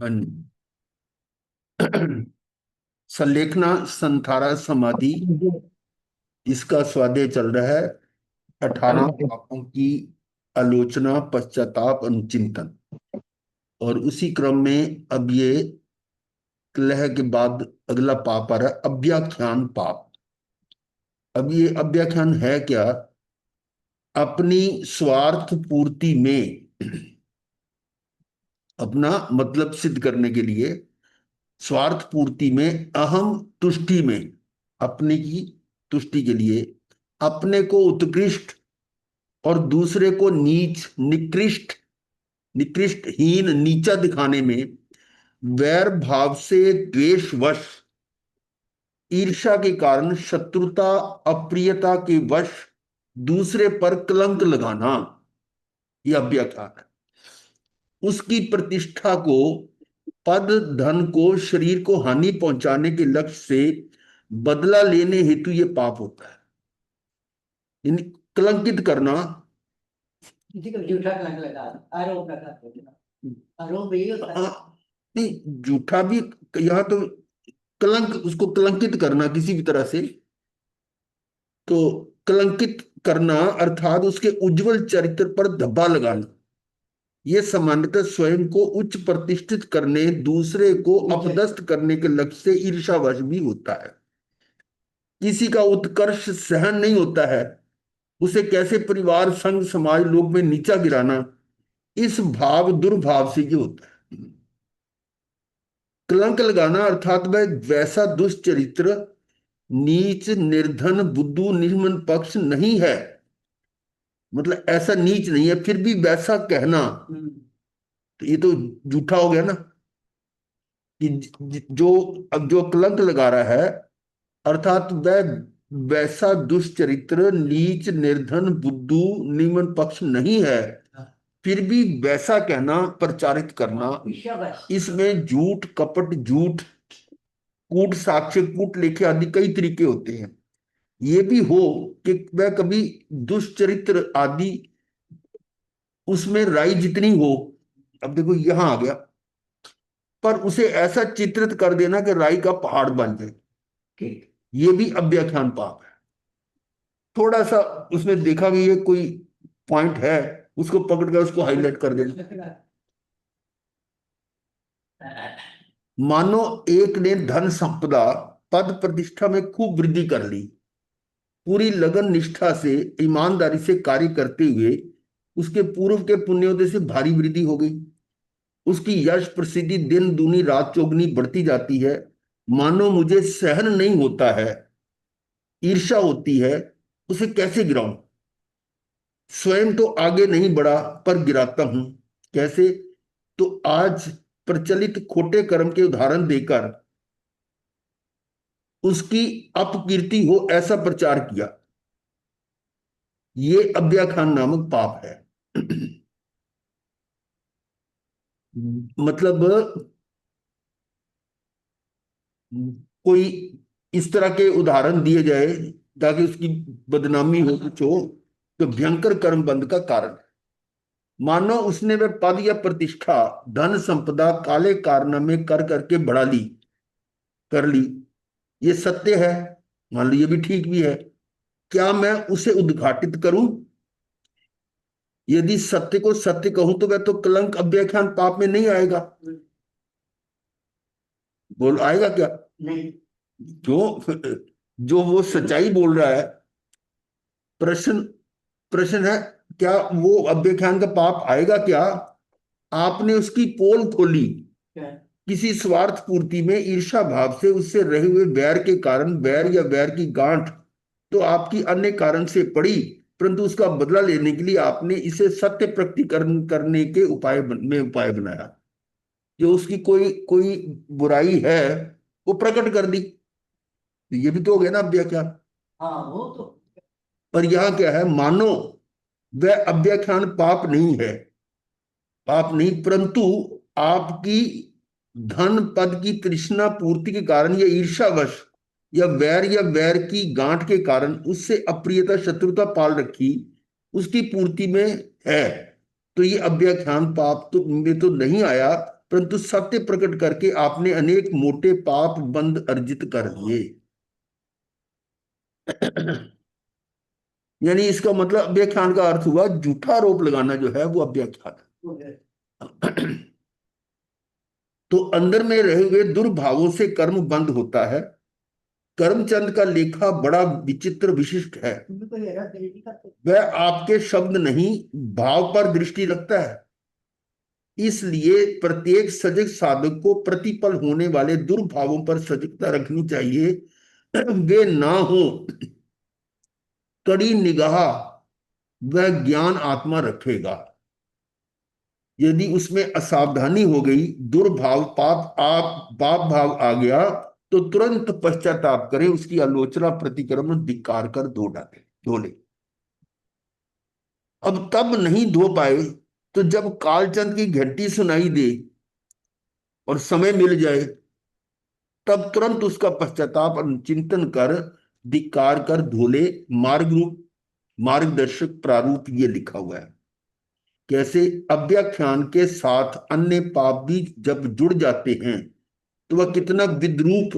अन- सलेखना संथारा समाधि, इसका स्वाध्याय चल रहा है। 18 पापों की आलोचना, पश्चाताप, अनुचिंतन। और उसी क्रम में अब ये कलह के बाद अगला पाप आ रहा है, अव्याख्यान पाप। अब ये अव्याख्यान है क्या? अपनी स्वार्थ पूर्ति में, अपना मतलब सिद्ध करने के लिए, स्वार्थ पूर्ति में, अहम तुष्टि में, अपने की तुष्टि के लिए अपने को उत्कृष्ट और दूसरे को नीच, निकृष्ट, निकृष्ट, हीन, नीचा दिखाने में, वैर भाव से द्वेषवश, ईर्ष्या के कारण, शत्रुता, अप्रियता के वश दूसरे पर कलंक लगाना, यह अव्याख्यान है। उसकी प्रतिष्ठा को, पद धन को, शरीर को हानि पहुंचाने के लक्ष्य से बदला लेने हेतु यह पाप होता है। इन कलंकित करना। किसी को झूठा कलंक लगा, आरोप लगा, आरोप भी होता है। नहीं, झूठा भी, यहां तो कलंक, उसको कलंकित करना किसी भी तरह से। तो कलंकित करना अर्थात उसके उज्जवल चरित्र पर धब्बा लगाना, यह सामान्यतः स्वयं को उच्च प्रतिष्ठित करने, दूसरे को अपदस्थ करने के लक्ष्य से ईर्ष्यावश भी होता है। किसी का उत्कर्ष सहन नहीं होता है, उसे कैसे परिवार, संघ, समाज, लोग में नीचा गिराना, इस भाव, दुर्भाव से ये होता है। कलंक लगाना अर्थात वह वैसा दुष्चरित्र, नीच, निर्धन, बुद्धू, निम्न पक्ष नहीं है, मतलब ऐसा नीच नहीं है, फिर भी वैसा कहना, तो ये तो झूठा हो गया ना। कि जो, अब जो कलंक लगा रहा है, अर्थात वह वैसा दुष्चरित्र, नीच, निर्धन, बुद्धू, निम्न पक्ष नहीं है, फिर भी वैसा कहना, प्रचारित करना, इसमें झूठ, कपट, झूठ, कूट साक्ष्य, कूट लेखे आदि कई तरीके होते हैं। ये भी हो कि वह कभी दुष्चरित्र आदि, उसमें राई जितनी हो, अब देखो यहां आ गया, पर उसे ऐसा चित्रित कर देना कि राई का पहाड़ बन जाए, ये भी अव्याख्यान पाप है। थोड़ा सा उसमें देखा कि ये कोई पॉइंट है, उसको पकड़ कर उसको हाईलाइट कर देना। मानो एक ने धन संपदा, पद प्रतिष्ठा में खूब वृद्धि कर ली, पूरी लगन निष्ठा से, ईमानदारी से कार्य करते हुए उसके पूर्व के पुण्योदय से भारी वृद्धि हो गई। उसकी यश प्रसिद्धि दिन दूनी रात चौगुनी बढ़ती जाती है। मानो मुझे सहन नहीं होता है, ईर्ष्या होती है, उसे कैसे गिराऊं? स्वयं तो आगे नहीं बढ़ा पर गिराता हूं। कैसे? तो आज प्रचलित खोटे कर्म के उदाहरण देकर उसकी अपकीर्ति हो ऐसा प्रचार किया, ये अव्याख्यान नामक पाप है। मतलब कोई इस तरह के उदाहरण दिए जाए ताकि उसकी बदनामी हो, कुछ हो, तो भयंकर कर्म बंध का कारण है। मानो उसने वह पद या प्रतिष्ठा, धन संपदा काले कारनामे कर करके बढ़ा ली, कर ली, ये सत्य है, मान लो ये भी ठीक भी है। क्या मैं उसे उद्घाटित करूं? यदि सत्य को सत्य कहूं तो वह तो कलंक, अव्याख्यान पाप में नहीं आएगा। बोल आएगा क्या? नहीं। जो जो वो सच्चाई बोल रहा है, प्रश्न, प्रश्न है, क्या वो अव्याख्यान का पाप आएगा क्या? आपने उसकी पोल खोली, किसी स्वार्थ पूर्ति में, ईर्षा भाव से उससे रहे हुए वैर के कारण, वैर या वैर की गांठ तो आपकी अन्य कारण से पड़ी, परंतु उसका बदला लेने के लिए आपने इसे सत्य प्रकटीकरण करने के में उपाय बनाया। जो उसकी कोई कोई बुराई है वो प्रकट कर दी, तो ये भी तो हो गया ना अव्याख्यान। हाँ वो तो। पर यह क्या है? मानो वह अव्याख्यान पाप नहीं है, पाप नहीं, परंतु आपकी धन पद की तृष्णा पूर्ति के कारण या ईर्ष्यावश या वैर की गांठ के कारण उससे अप्रियता, शत्रुता पाल रखी, उसकी पूर्ति में है। तो ये अव्याख्यान पाप तो में तो नहीं आया, परंतु सत्य प्रकट करके आपने अनेक मोटे पाप बंद अर्जित कर दिए। यानी इसका मतलब अव्याख्यान का अर्थ हुआ झूठा आरोप लगाना जो है वो अव्याख्यान है। तो अंदर में रहे हुए दुर्भावों से कर्म बंद होता है। कर्मचंद का लेखा बड़ा विचित्र विशिष्ट है। वह आपके शब्द नहीं, भाव पर दृष्टि रखता है। इसलिए प्रत्येक सजग साधक को प्रतिपल होने वाले दुर्भावों पर सजगता रखनी चाहिए। वे ना हो कड़ी निगाह वह ज्ञान आत्मा रखेगा। यदि उसमें असावधानी हो गई, दुर्भाव पाप भाव आ गया, तो तुरंत पश्चाताप करें, उसकी आलोचना प्रतिक्रमण धिक्कार कर धो ले। अब तब नहीं धो पाए तो जब कालचंद की घंटी सुनाई दे और समय मिल जाए, तब तुरंत उसका पश्चाताप और चिंतन कर धिक्कार कर धो ले। मार्ग रूप मार्गदर्शक प्रारूप ये लिखा हुआ है। कैसे? अव्याख्यान के साथ अन्य पाप भी जब जुड़ जाते हैं तो वह कितना विद्रूप,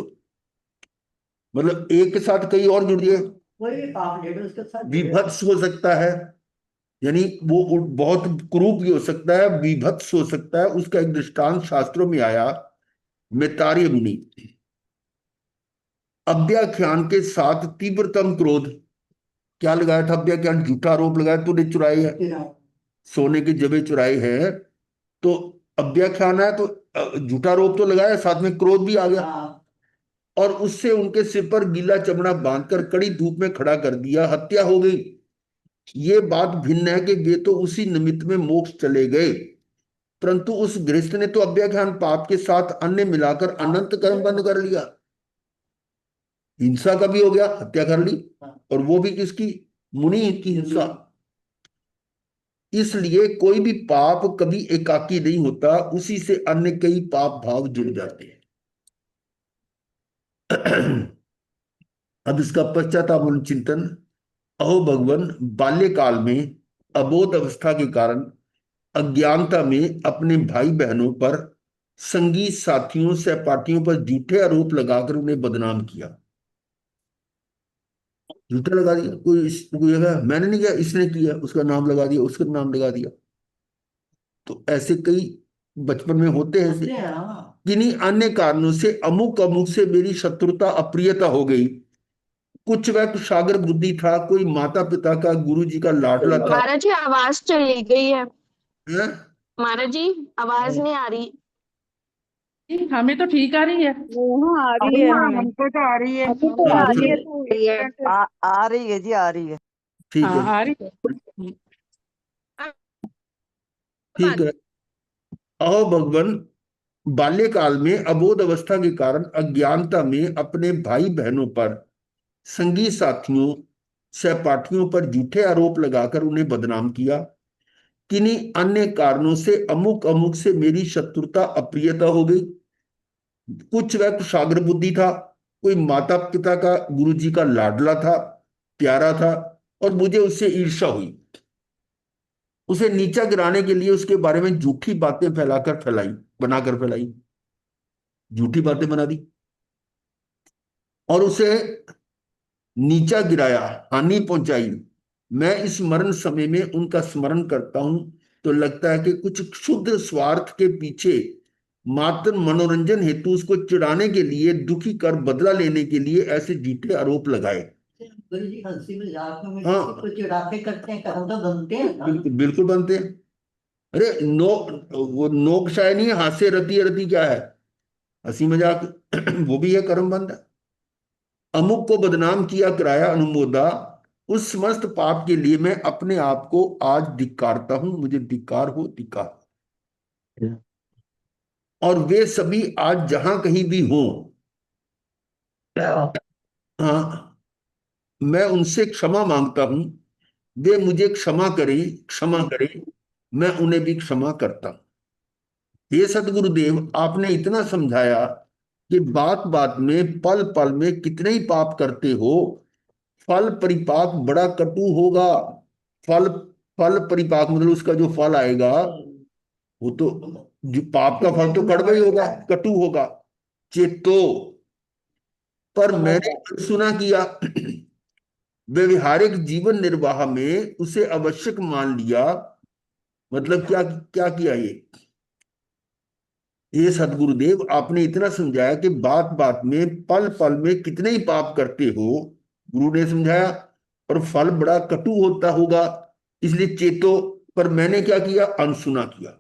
मतलब एक के साथ कई और जुड़ जाए, वही पाप लेकर उसके साथ विभत्स हो सकता है। यानी वो बहुत क्रूप भी हो सकता है, विभत्स हो सकता है। उसका एक दृष्टांत शास्त्रों में आया, मैतार्य मुनि। अव्याख्यान के साथ तीव्रतम क्रोध, क्या लगाया था? अव्याख्यान झूठा आरोप लगाया, तूने चुराई है, सोने के जबे चुराए हैं। तो अव्याख्यान है तो झूठा आरोप तो लगाया, साथ में क्रोध भी आ गया, और उससे उनके सिर पर गीला चमड़ा बांधकर कड़ी धूप में खड़ा कर दिया। हत्या हो गई। ये बात भिन्न है कि वे तो उसी निमित्त में मोक्ष चले गए, परंतु उस गृहस्थ ने तो अव्याख्यान पाप के साथ अन्य मिलाकर अनंत कर्म बंद कर लिया। हिंसा का भी हो गया, हत्या कर ली, और वो भी किसकी? मुनि की हिंसा। इसलिए कोई भी पाप कभी एकाकी नहीं होता, उसी से अन्य कई पाप भाव जुड़ जाते हैं। अब इसका पश्चाताप चिंतन। अहो भगवान, बाल्यकाल में अबोध अवस्था के कारण अज्ञानता में अपने भाई बहनों पर, संगी साथियों सहपाठियों पर झूठे आरोप लगाकर उन्हें बदनाम किया। झूठा लगा दिया, कोई जगह मैंने नहीं किया, इसने किया, उसका नाम लगा दिया, उसका नाम लगा दिया। तो ऐसे कई बचपन में होते हैं ऐसे। किन्हीं अन्य कारणों से अमुक अमुक से मेरी शत्रुता अप्रियता हो गई। कुछ वह कुशाग्र बुद्धि था, कोई माता पिता का, गुरु जी का लाडला था। महाराज जी आवाज चली गई है। हैं? महाराज जी आवाज नहीं आ रही। हमें तो ठीक आ रही है। आ रही है हमें। हमको तो आ रही है। हमें तो हाँ, आ रही है चलो, तो आ रही है जी, आ रही है। ठीक है, हाँ आ रही है। ठीक है। अहो भगवान, बाल्यकाल में अबोध अवस्था के कारण अज्ञानता में अपने भाई बहनों पर, संगी साथियों सहपाठियों पर झूठे आरोप लगाकर उन्हें बदनाम किया। किन्हीं अन्य कारणों से अमुक अमुक से मेरी शत्रुता अप्रियता हो गई। कुछ वह कुशाग्र बुद्धि था, कोई माता पिता का, गुरु जी का लाडला था, प्यारा था, और मुझे उससे ईर्ष्या हुई। उसे नीचा गिराने के लिए उसके बारे में झूठी बातें बनाकर फैलाई, झूठी बातें बना दी, और उसे नीचा गिराया, हानि पहुंचाई। मैं इस मरण समय में उनका स्मरण करता हूं तो लगता है कि कुछ क्षुद्र स्वार्थ के पीछे, मात्र मनोरंजन हेतु उसको चिढ़ाने के लिए, दुखी कर बदला लेने के लिए ऐसे झूठे आरोप लगाए। गुरु जी हंसी मजाक में हाँ, किसी को चिढ़ाते करते हैं, कर्म तो बनते हैं ना। बिल्कुल बिल्कुल बनते हैं। अरे नो, वो नोक शाय नहीं है, हास्य रति रति क्या है? हंसी मजाक वो भी है, कर्म बंद है। अमुक को बदनाम किया, कराया अनुमोदा, उस समस्त पाप के लिए मैं अपने आप को आज धिक्कारता हूं। मुझे धिक्कार हो, धिक्कार। और वे सभी आज जहां कहीं भी हों, हाँ, मैं उनसे क्षमा मांगता हूं। वे मुझे क्षमा करें, क्षमा करें, मैं उन्हें भी क्षमा करता हूं। ये सदगुरुदेव, आपने इतना समझाया कि बात बात में, पल पल में कितने ही पाप करते हो, फल परिपाक बड़ा कटु होगा। फल फल परिपाक मतलब उसका जो फल आएगा वो तो, जो पाप का फल तो कड़वा ही होगा, कटु होगा। चेतो, पर मैंने सुना किया, व्यवहारिक जीवन निर्वाह में उसे आवश्यक मान लिया। मतलब क्या क्या किया ये सदगुरुदेव आपने इतना समझाया कि बात बात में, पल पल में कितने ही पाप करते हो, गुरु ने समझाया, और फल बड़ा कटु होता होगा, इसलिए चेतो। पर मैंने क्या किया, अनसुना किया,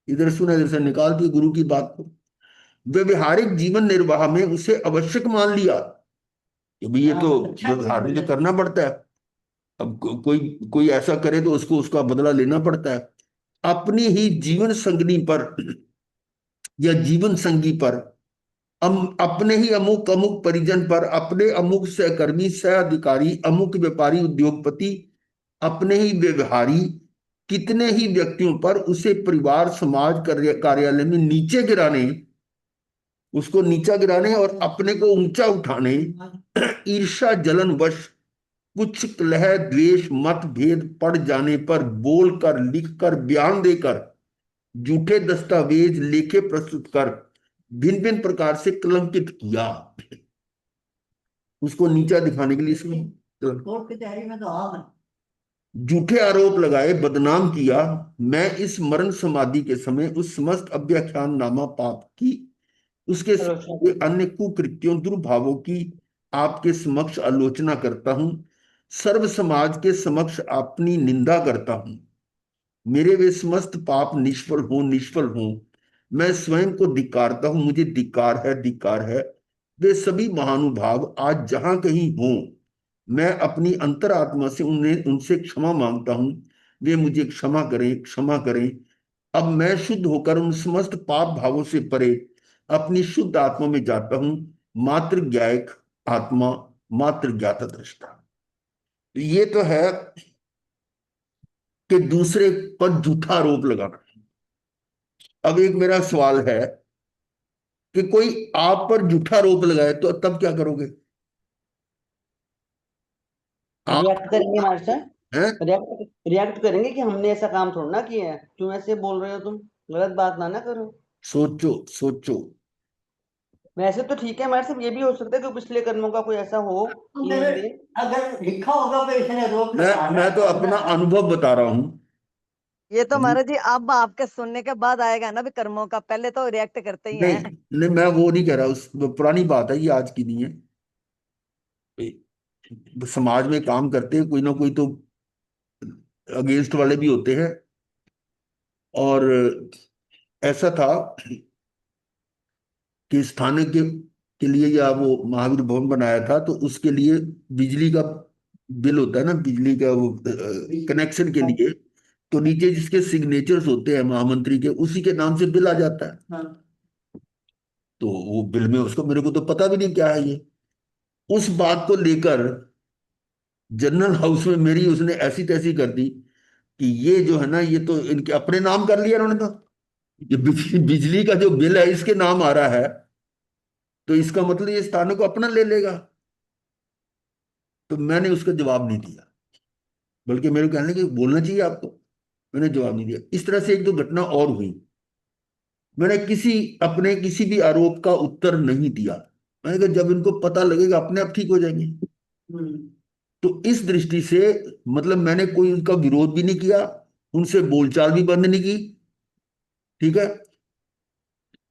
इधर सुना इधर से निकाल दिया गुरु की बात को। व्यवहारिक जीवन निर्वाह में उसे आवश्यक मान लिया कि भाई ये तो व्यवहार में तो करना पड़ता है। अब कोई कोई ऐसा करे तो उसको उसका बदला लेना पड़ता है। अपनी ही जीवन संगनी पर या जीवन संगी पर, अपने ही अमुक अमुक परिजन पर, अपने अमुक सहकर्मी सह अधिकारी, अमुक व्यापारी उद्योगपति, अपने ही व्यवहारी कितने ही व्यक्तियों पर उसे परिवार समाज कार्यालय में नीचे गिराने, उसको नीचा गिराने और अपने को ऊंचा उठाने, ईर्षा जलन वश कुछ कलह द्वेष मतभेद पड़ जाने पर बोलकर लिखकर बयान देकर झूठे दस्तावेज लेखे प्रस्तुत कर भिन्न भिन्न प्रकार से कलंकित किया। उसको नीचा दिखाने के लिए इसमें कोर्ट की तैयारी में तो आम झूठे आरोप लगाए, बदनाम किया। मैं इस मरण समाधि के समय उस समस्त अव्याख्यान नामा पाप की, उसके साथ हुए अन्य कुकृत्यों दुर्भावों की आपके समक्ष आलोचना करता हूं, सर्व समाज के समक्ष अपनी निंदा करता हूं। मेरे वे समस्त पाप निष्फल हों। मैं स्वयं को धिक्कारता हूं, मुझे धिक्कार है। वे सभी महानुभाव आज जहां कहीं हों, मैं अपनी अंतरात्मा से उन्हें उनसे क्षमा मांगता हूं। वे मुझे क्षमा करें। अब मैं शुद्ध होकर उन समस्त पाप भावों से परे अपनी शुद्ध आत्मा में जाता हूं, मात्र ज्ञायक आत्मा, मात्र ज्ञाता दृष्टा। ये तो है कि दूसरे पर झूठा आरोप लगाना। अब एक मेरा सवाल है कि कोई आप पर झूठा आरोप लगाए तो तब क्या करोगे आप? रिएक्ट करेंगे मास्टर। हैं? रिएक्ट करेंगे कि हमने ऐसा काम थोड़ा ना किया है, क्यों ऐसे बोल रहे हो तुम, गलत बात ना करो। सोचो सोचो। वैसे तो ठीक है मास्टर, ये भी हो सकता है कि पिछले कर्मों का कोई ऐसा हो कि अगर लिखा होगा तो इसने रोक मैं तो अपना अनुभव बता रहा हूं। ये तो महाराज जी अब आपके सुनने के बाद आएगा ना भी कर्मों का, पहले तो रिएक्ट करते ही नहीं हैं। नहीं, मैं वो नहीं कह रहा, उस पुरानी बात है, ये आज की नहीं है। समाज में काम करते हैं कोई ना कोई तो अगेंस्ट वाले भी होते हैं। और ऐसा था कि स्थानक के लिए या वो महावीर भवन बनाया था, तो उसके लिए बिजली का बिल होता है ना, बिजली का वो कनेक्शन के लिए, तो नीचे जिसके सिग्नेचर्स होते हैं महामंत्री के, उसी के नाम से बिल आ जाता है। तो वो बिल में उसको, मेरे को तो पता भी नहीं क्या है ये, उस बात को लेकर जनरल हाउस में मेरी उसने ऐसी तैसी कर दी कि ये जो है ना, ये तो इनके अपने नाम कर लिया उन्होंने, तो ये बिजली का जो बिल है इसके नाम आ रहा है, तो इसका मतलब ये स्थानक को अपना ले लेगा। तो मैंने उसका जवाब नहीं दिया, बल्कि मेरे को कहने कि बोलना चाहिए आपको, मैंने जवाब नहीं दिया। इस तरह से एक दो घटना और हुई, मैंने अपने किसी भी आरोप का उत्तर नहीं दिया। मैंने कहा जब इनको पता लगेगा अपने आप ठीक हो जाएंगे। तो इस दृष्टि से मतलब मैंने कोई उनका विरोध भी नहीं किया, उनसे बोलचाल भी बंद नहीं की, ठीक है।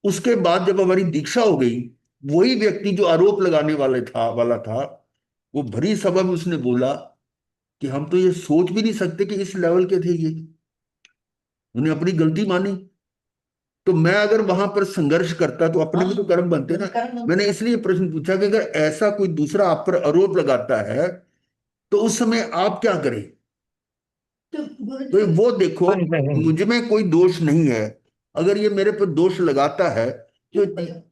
उसके बाद जब हमारी दीक्षा हो गई, वही व्यक्ति जो आरोप लगाने वाला था, वो भरी सभा में उसने बोला कि हम तो ये सोच भी नहीं सकते कि इस लेवल के थे ये, उन्हें अपनी गलती मानी। तो मैं अगर वहां पर संघर्ष करता तो अपने भी तो कर्म बनते ना। मैंने इसलिए प्रश्न पूछा कि अगर ऐसा कोई दूसरा आप पर आरोप लगाता है तो उस समय आप क्या करें। तो वो देखो, मुझ में कोई दोष नहीं है, अगर ये मेरे पर दोष लगाता है तो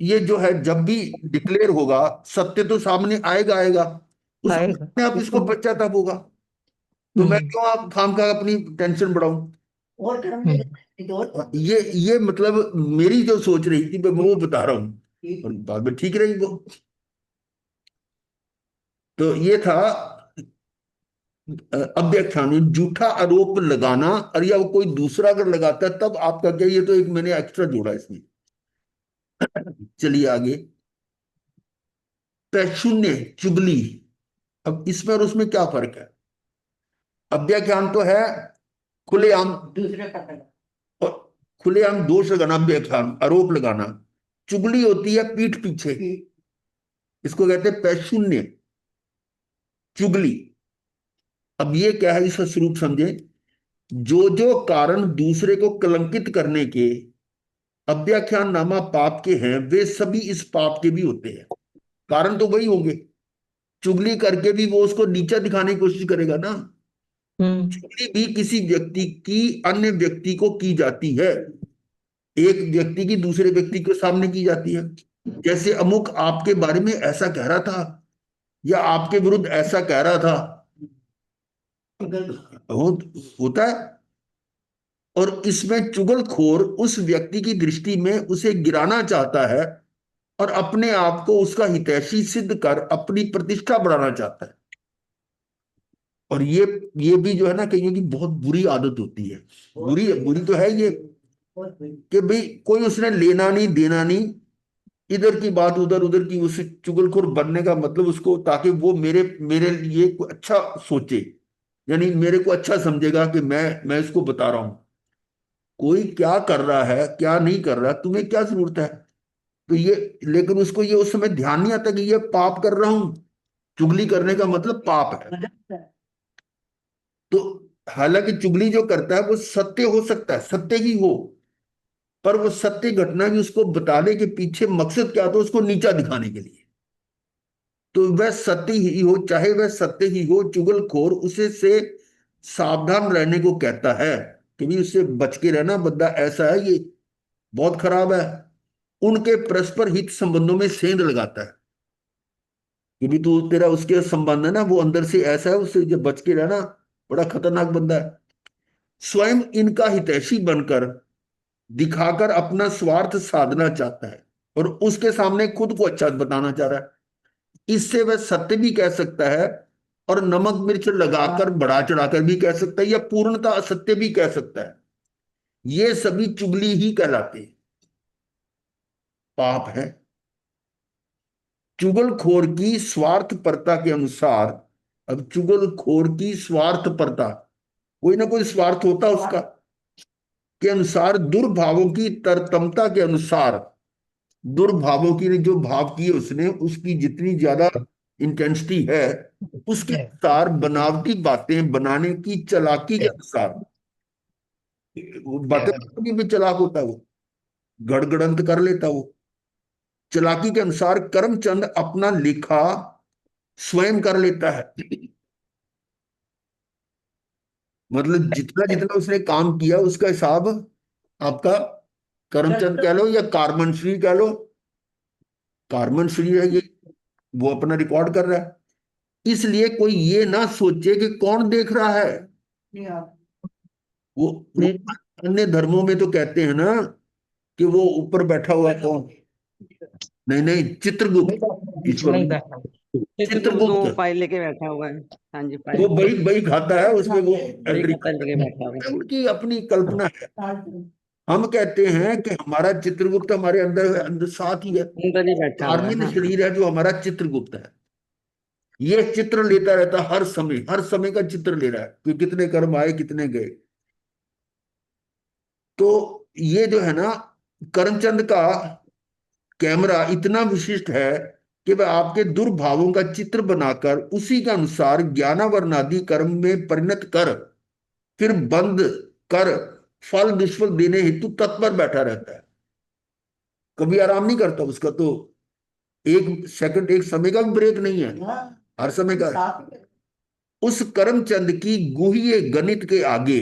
ये जो है जब भी डिक्लेयर होगा सत्य तो सामने आएगा उस अपने आप इसको पश्चाताप होगा। तो मैं क्यों आप खामखा अपनी टेंशन बढ़ाऊं। और कर्म ये मतलब मेरी जो सोच रही थी मैं वो बता रहा हूँ, और बाद में ठीक रही वो। तो ये था अव्याख्यान में झूठा आरोप लगाना, और या वो कोई दूसरा अगर लगाता है तब आपका क्या, ये तो एक मैंने एक्स्ट्रा जोड़ा इसमें। चलिए आगे, पैशून्य चुगली। अब इसमें और उसमें क्या फर्क है? अव्याख्यान तो है खुलेआम, दूसरे का करना। और खुलेआम दोष लगाना, अव्याख्यान आरोप लगाना। चुगली होती है पीठ पीछे, इसको कहते हैं पैशून्य चुगली। अब ये क्या है, इसका स्वरूप समझे। जो जो कारण दूसरे को कलंकित करने के अव्याख्यान नामा पाप के हैं, वे सभी इस पाप के भी होते हैं। कारण तो वही होंगे, चुगली करके भी वो उसको नीचा दिखाने की कोशिश करेगा ना। चुगली भी किसी व्यक्ति की अन्य व्यक्ति को की जाती है, एक व्यक्ति की दूसरे व्यक्ति के सामने की जाती है। जैसे अमुक आपके बारे में ऐसा कह रहा था, या आपके विरुद्ध ऐसा कह रहा था, होता है। और इसमें चुगलखोर उस व्यक्ति की दृष्टि में उसे गिराना चाहता है, और अपने आप को उसका हितैषी सिद्ध कर अपनी प्रतिष्ठा बढ़ाना चाहता है। और ये भी जो है ना, कहीं की बहुत बुरी आदत होती है। बुरी बुरी तो है ये, कि भाई कोई उसने लेना नहीं देना नहीं, इधर की बात उधर, उधर की, उस चुगलखोर बनने का मतलब उसको, ताकि वो मेरे मेरे लिए कुछ अच्छा सोचे, यानी मेरे को अच्छा समझेगा कि मैं इसको बता रहा हूं कोई क्या कर रहा है क्या नहीं कर रहा, तुम्हें क्या जरूरत है। तो ये, लेकिन उसको ये उस समय ध्यान नहीं आता कि ये पाप कर रहा हूं। चुगली करने का मतलब पाप है। तो हालांकि चुगली जो करता है वो सत्य हो सकता है, सत्य ही हो, पर वो सत्य घटना भी उसको बताने के पीछे मकसद क्या था, उसको नीचा दिखाने के लिए। तो वह सत्य ही हो, चाहे वह सत्य ही हो, चुगलखोर उसे से सावधान रहने को कहता है कि भी उससे बच के रहना, बंदा ऐसा है, ये बहुत खराब है। उनके परस्पर हित संबंधों में सेंध लगाता है कि भी तू, तेरा उसके संबंध है ना, वो अंदर से ऐसा है, उससे जब बच के रहना, बड़ा खतरनाक बंदा है। स्वयं इनका हितैषी बनकर दिखाकर अपना स्वार्थ साधना चाहता है, और उसके सामने खुद को अच्छा बताना चाह रहा है। इससे वह सत्य भी कह सकता है, और नमक मिर्च लगाकर बढ़ा चढ़ाकर भी कह सकता है, या पूर्णता असत्य भी कह सकता है। ये सभी चुगली ही कहलाते हैं, पाप है। चुगलखोर की स्वार्थपरता के अनुसार, अब चुगलखोर की स्वार्थपरता, कोई ना कोई स्वार्थ होता उसका, के अनुसार, दुर्भावों की तरतमता के अनुसार, दुर्भावों की जो भाव किए उसने, उसकी जितनी ज्यादा इंटेंसिटी है, उसके अनुसार बनावटी बातें बनाने की चालाकी के अनुसार, वो बातें बनाने में भी चालाक होता है वो, गड़गड़ंत कर लेता वो। चालाकी के अनुसार करमचंद अपना लेखा स्वयं कर लेता है। मतलब जितना जितना उसने काम किया उसका हिसाब आपका करमचंद कह लो या कारमन श्री कह लो, कारमन श्री है ये, वो अपना रिकॉर्ड कर रहा है। इसलिए कोई ये ना सोचे कि कौन देख रहा है। वो अन्य धर्मों में तो कहते हैं ना कि वो ऊपर बैठा हुआ है कौन, नहीं नहीं, चित्रगुप्त ईश्वर में, वो चित्रगुप्त, फाइल लेके बैठा हुआ है। हाँ जी, वो फाइल बही बही खाता है, उसमें वो वही एंट्री खाता लेके बैठा हुआ है। उनकी अपनी कल्पना है। हम कहते हैं कि हमारा चित्रगुप्त हमारे अंदर है, अंदर साथ ही है, अंदर ही बैठा हुआ है। कार्मिक हाँ, शरीर है जो हमारा चित्रगुप्त है। ये चित्र लेता रहता है, हर समय का चित्र ले रहा है कि कितने कर्म आए कितने गए। तो ये जो है ना, करमचंद का कैमरा इतना विशिष्ट है कि वह आपके दुर्भावों का चित्र बनाकर उसी के अनुसार ज्ञानावरणादि कर्म में परिणत कर, फिर बंद कर फल दुष्फल देने हेतु तत्पर बैठा रहता है। कभी आराम नहीं करता उसका, तो एक सेकंड, एक समय का भी ब्रेक नहीं है, हर समय का। उस करमचंद की गुह्य गणित के आगे,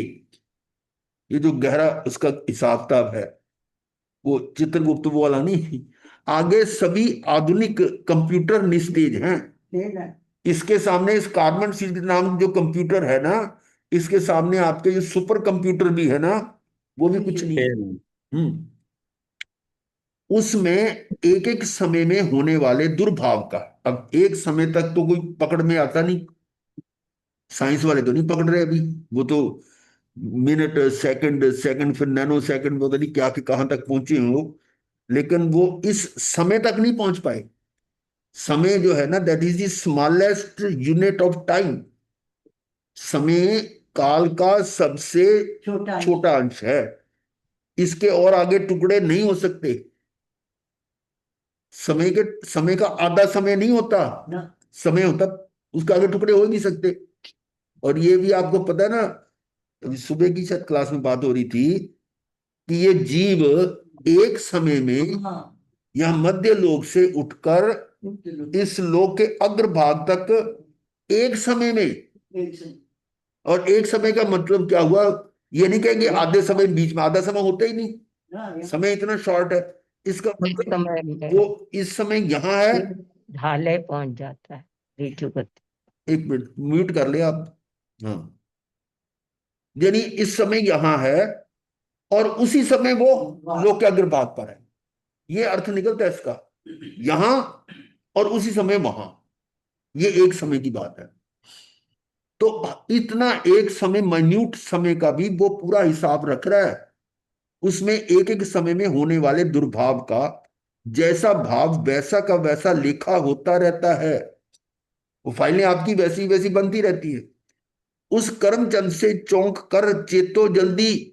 ये जो गहरा उसका हिसाब किताब है, वो चित्रगुप्त वो वाला नहीं, आगे सभी आधुनिक कंप्यूटर निस्तेज हैं। इसके सामने, इस कार्बन सीड नाम जो कंप्यूटर है ना, इसके सामने आपके जो सुपर कंप्यूटर भी है ना, वो भी कुछ नहीं है। उसमें एक एक समय में होने वाले दुर्भाव का, अब एक समय तक तो कोई पकड़ में आता नहीं, साइंस वाले तो नहीं पकड़ रहे अभी, वो तो मिनट, सेकंड, सेकंड फिर नैनो सेकंड, पता नहीं क्या कि कहां तक पहुंचे हैं वो, लेकिन वो इस समय तक नहीं पहुंच पाए। समय जो है ना, that is the smallest unit of time. समय काल का सबसे छोटा छोटा अंश है, इसके और आगे टुकड़े नहीं हो सकते। समय का आधा समय नहीं होता, ना। समय होता, उसके आगे टुकड़े हो ही नहीं सकते। और ये भी आपको पता है ना, अभी सुबह की शायद क्लास में बात हो रही थी कि ये जीव एक समय में हाँ। यह मध्य लोक से उठकर इस लोक के अग्रभाग तक एक समय में, एक से और एक समय का मतलब क्या हुआ, ये नहीं कहेंगे आधे समय, बीच में आधा समय होता ही नहीं, ना, ये समय इतना शॉर्ट है। इसका उस मतलब समय में वो इस समय यहां है। फिर ढाले पहुंच जाता है ऋतु गति। एक मिनट म्यूट कर ले आप। हाँ, यानी इस समय यहां है और उसी समय वो लोक के अग्रभाग पर है, ये अर्थ निकलता है इसका, यहां और उसी समय वहां, ये एक समय की बात है। तो इतना एक समय, माइन्यूट समय का भी वो पूरा हिसाब रख रहा है, उसमें एक एक समय में होने वाले दुर्भाव का जैसा भाव वैसा का वैसा लेखा होता रहता है। वो फाइलें आपकी वैसी वैसी बनती रहती है। उस करमचंद से चौंक कर चेतो जल्दी,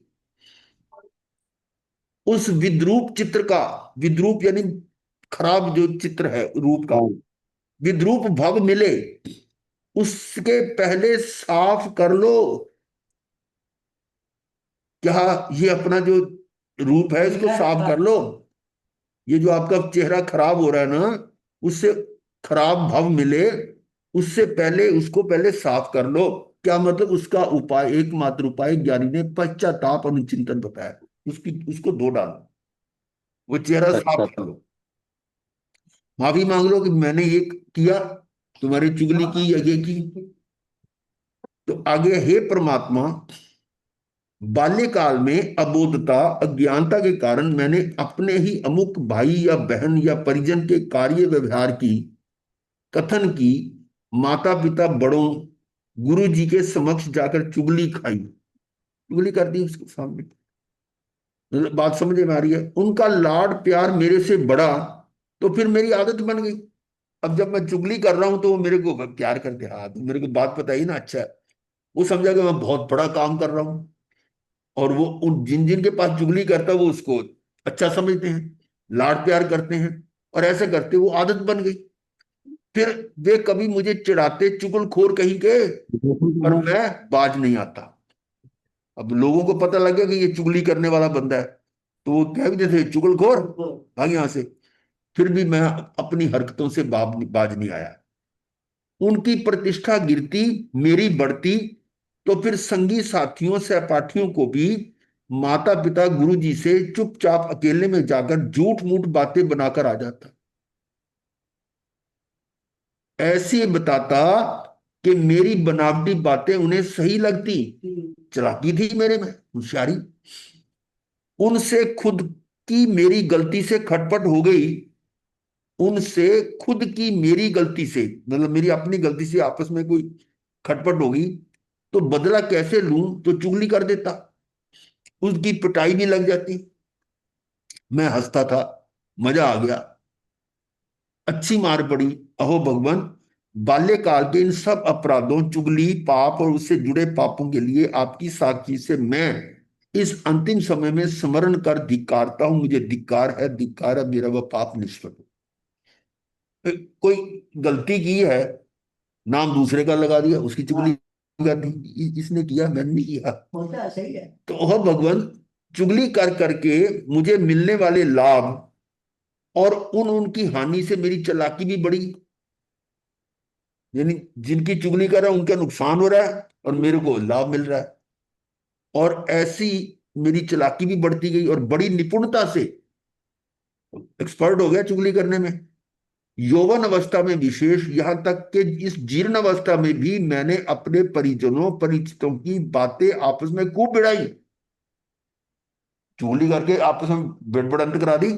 उस विद्रूप चित्र का, विद्रूप यानी खराब जो चित्र है रूप का, विद्रूप भव मिले उसके पहले साफ कर लो। क्या ये अपना जो रूप है इसको साफ कर लो, ये जो आपका चेहरा खराब हो रहा है ना, उससे खराब भाव मिले उससे पहले उसको पहले साफ कर लो। क्या मतलब, उसका उपाय, एकमात्र उपाय ज्ञानी ने पश्चाताप अनुचिंतन बताया, उसकी उसको धो डालो, वो चेहरा साफ कर लो, माफी मांग लो कि मैंने ये किया, तुम्हारी चुगली की या ये की। तो आगे, हे परमात्मा, बाल्यकाल में अबोधता अज्ञानता के कारण मैंने अपने ही अमुक भाई या बहन या परिजन के कार्य व्यवहार की, कथन की, माता पिता बड़ों गुरु जी के समक्ष जाकर चुगली खाई, चुगली कर दी उसके सामने। मतलब बात समझ में आ रही है, उनका लाड प्यार मेरे से बड़ा, तो फिर मेरी आदत बन गई। अब जब मैं चुगली कर रहा हूं तो वो मेरे को प्यार करते, हाँ तो मेरे को बात पता ही ना, अच्छा है, वो समझा कि मैं बहुत बड़ा काम कर रहा हूं। और वो उन जिन जिन के पास चुगली करता है वो उसको अच्छा समझते हैं, लाड प्यार करते हैं, और ऐसे करते वो आदत बन गई। फिर वे कभी मुझे चिढ़ाते चुगलखोर कहीं के, पर मैं बाज नहीं आता। अब लोगों को पता लग गया कि ये चुगली करने वाला बंदा है, तो वो कह भी देते चुगलखोर, भाग यहां से। फिर भी मैं अपनी हरकतों से बाज नहीं आया। उनकी प्रतिष्ठा गिरती, मेरी बढ़ती, तो फिर संगी साथियों सहपाठियों को भी माता पिता गुरु जी से चुपचाप अकेले में जाकर झूठ मूठ बातें बनाकर आ जाता, ऐसे बताता कि मेरी बनावटी बातें उन्हें सही लगती। चालाकी थी मेरे में, होशियारी। उनसे खुद की मेरी गलती से खटपट हो गई, उनसे खुद की मेरी गलती से, मतलब मेरी अपनी गलती से आपस में कोई खटपट होगी, तो बदला कैसे लूं, तो चुगली कर देता, उसकी पिटाई भी लग जाती। मैं हंसता था, मजा आ गया, अच्छी मार पड़ी। अहो भगवान, बाल्यकाल के इन सब अपराधों, चुगली, पाप और उससे जुड़े पापों के लिए आपकी साक्षी से मैं इस अंतिम समय में स्मरण कर धिक्कारता हूं, मुझे धिक्कार है, मेरा वह पाप निष्फल। कोई गलती की है, नाम दूसरे का लगा दिया, उसकी चुगली कर दी, इसने किया, मैंने नहीं किया। होता है, सही है। तो वह भगवान, चुगली कर करके मुझे मिलने वाले लाभ और उनकी हानि से मेरी चालाकी भी बढ़ी, यानी जिनकी चुगली कर रहा है उनका नुकसान हो रहा है और मेरे को लाभ मिल रहा है। और ऐसी मेरी चालाकी भी बढ़ती गई और बड़ी निपुणता से एक्सपर्ट हो गया चुगली करने में। यौवन अवस्था में विशेष, यहां तक कि इस जीर्ण अवस्था में भी मैंने अपने परिजनों परिचितों की बातें आपस में खूब भिड़ाई, चुगली करके आपस में बेड़बड़ंत करा दी।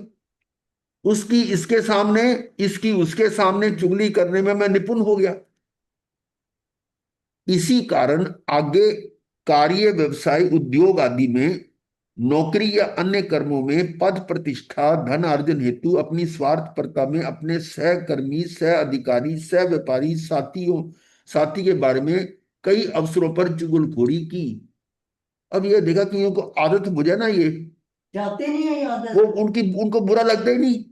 उसकी इसके सामने, इसकी उसके सामने चुगली करने में मैं निपुण हो गया। इसी कारण आगे कार्य, व्यवसाय, उद्योग आदि में, नौकरी या अन्य कर्मों में पद प्रतिष्ठा, धन अर्जन हेतु अपनी स्वार्थपरता में अपने सहकर्मी, सह अधिकारी, सह व्यापारी, साथी के बारे में कई अवसरों पर चुगलखोरी की। अब ये देखा कि उनको आदत हो जाए ना, ये जाते नहीं है याद वो उनको बुरा लगता ही नहीं।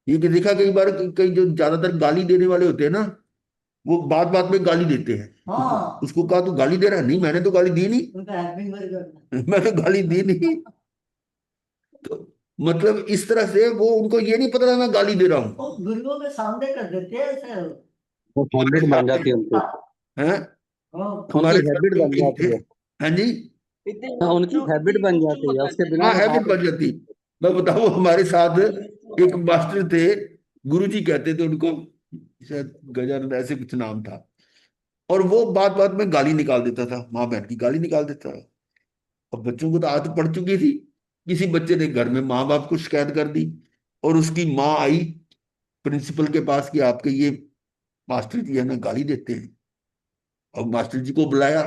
ये कि देखा कई बार कई जो ज्यादातर गाली देने वाले होते हैं ना, वो बात बात में गाली देते हैं। हाँ। उसको कहा तू गाली दे रहा है? नहीं, मैंने तो गाली दी नहीं। उनका हेल्पिंग वर्क करना। मैंने गाली दी नहीं। तो मतलब इस तरह से वो, उनको ये नहीं पता था मैं गाली दे रहा हूँ। वो गुरुओं के सामने कर देते हैं ऐसे। वो हैबिट बन जाती है उनको, हैं? हाँ। हमारे उनकी हैबिट बन एक थे। जाती है। हाँ जी। इतने हाँ, उनकी बच्चों हैबिट बन बच्चों जाती को है, उसके करते बिना हाँ, वो हैबिट काम बन जाती। मैं बताऊँ, हमारे साथ एक मास्टर थे, गुरुजी कहते थे उनको, शायद गजानन ऐसे कुछ नाम था। और वो बात बात में गाली निकाल देता था, माँ बहन की गाली निकाल देता था। अब बच्चों को तो आदत पड़ चुकी थी। किसी बच्चे ने घर में माँ बाप को शिकायत कर दी, और उसकी माँ आई प्रिंसिपल के पास कि आपके ये मास्टर जी है ना गाली देते हैं। और मास्टर जी को बुलाया,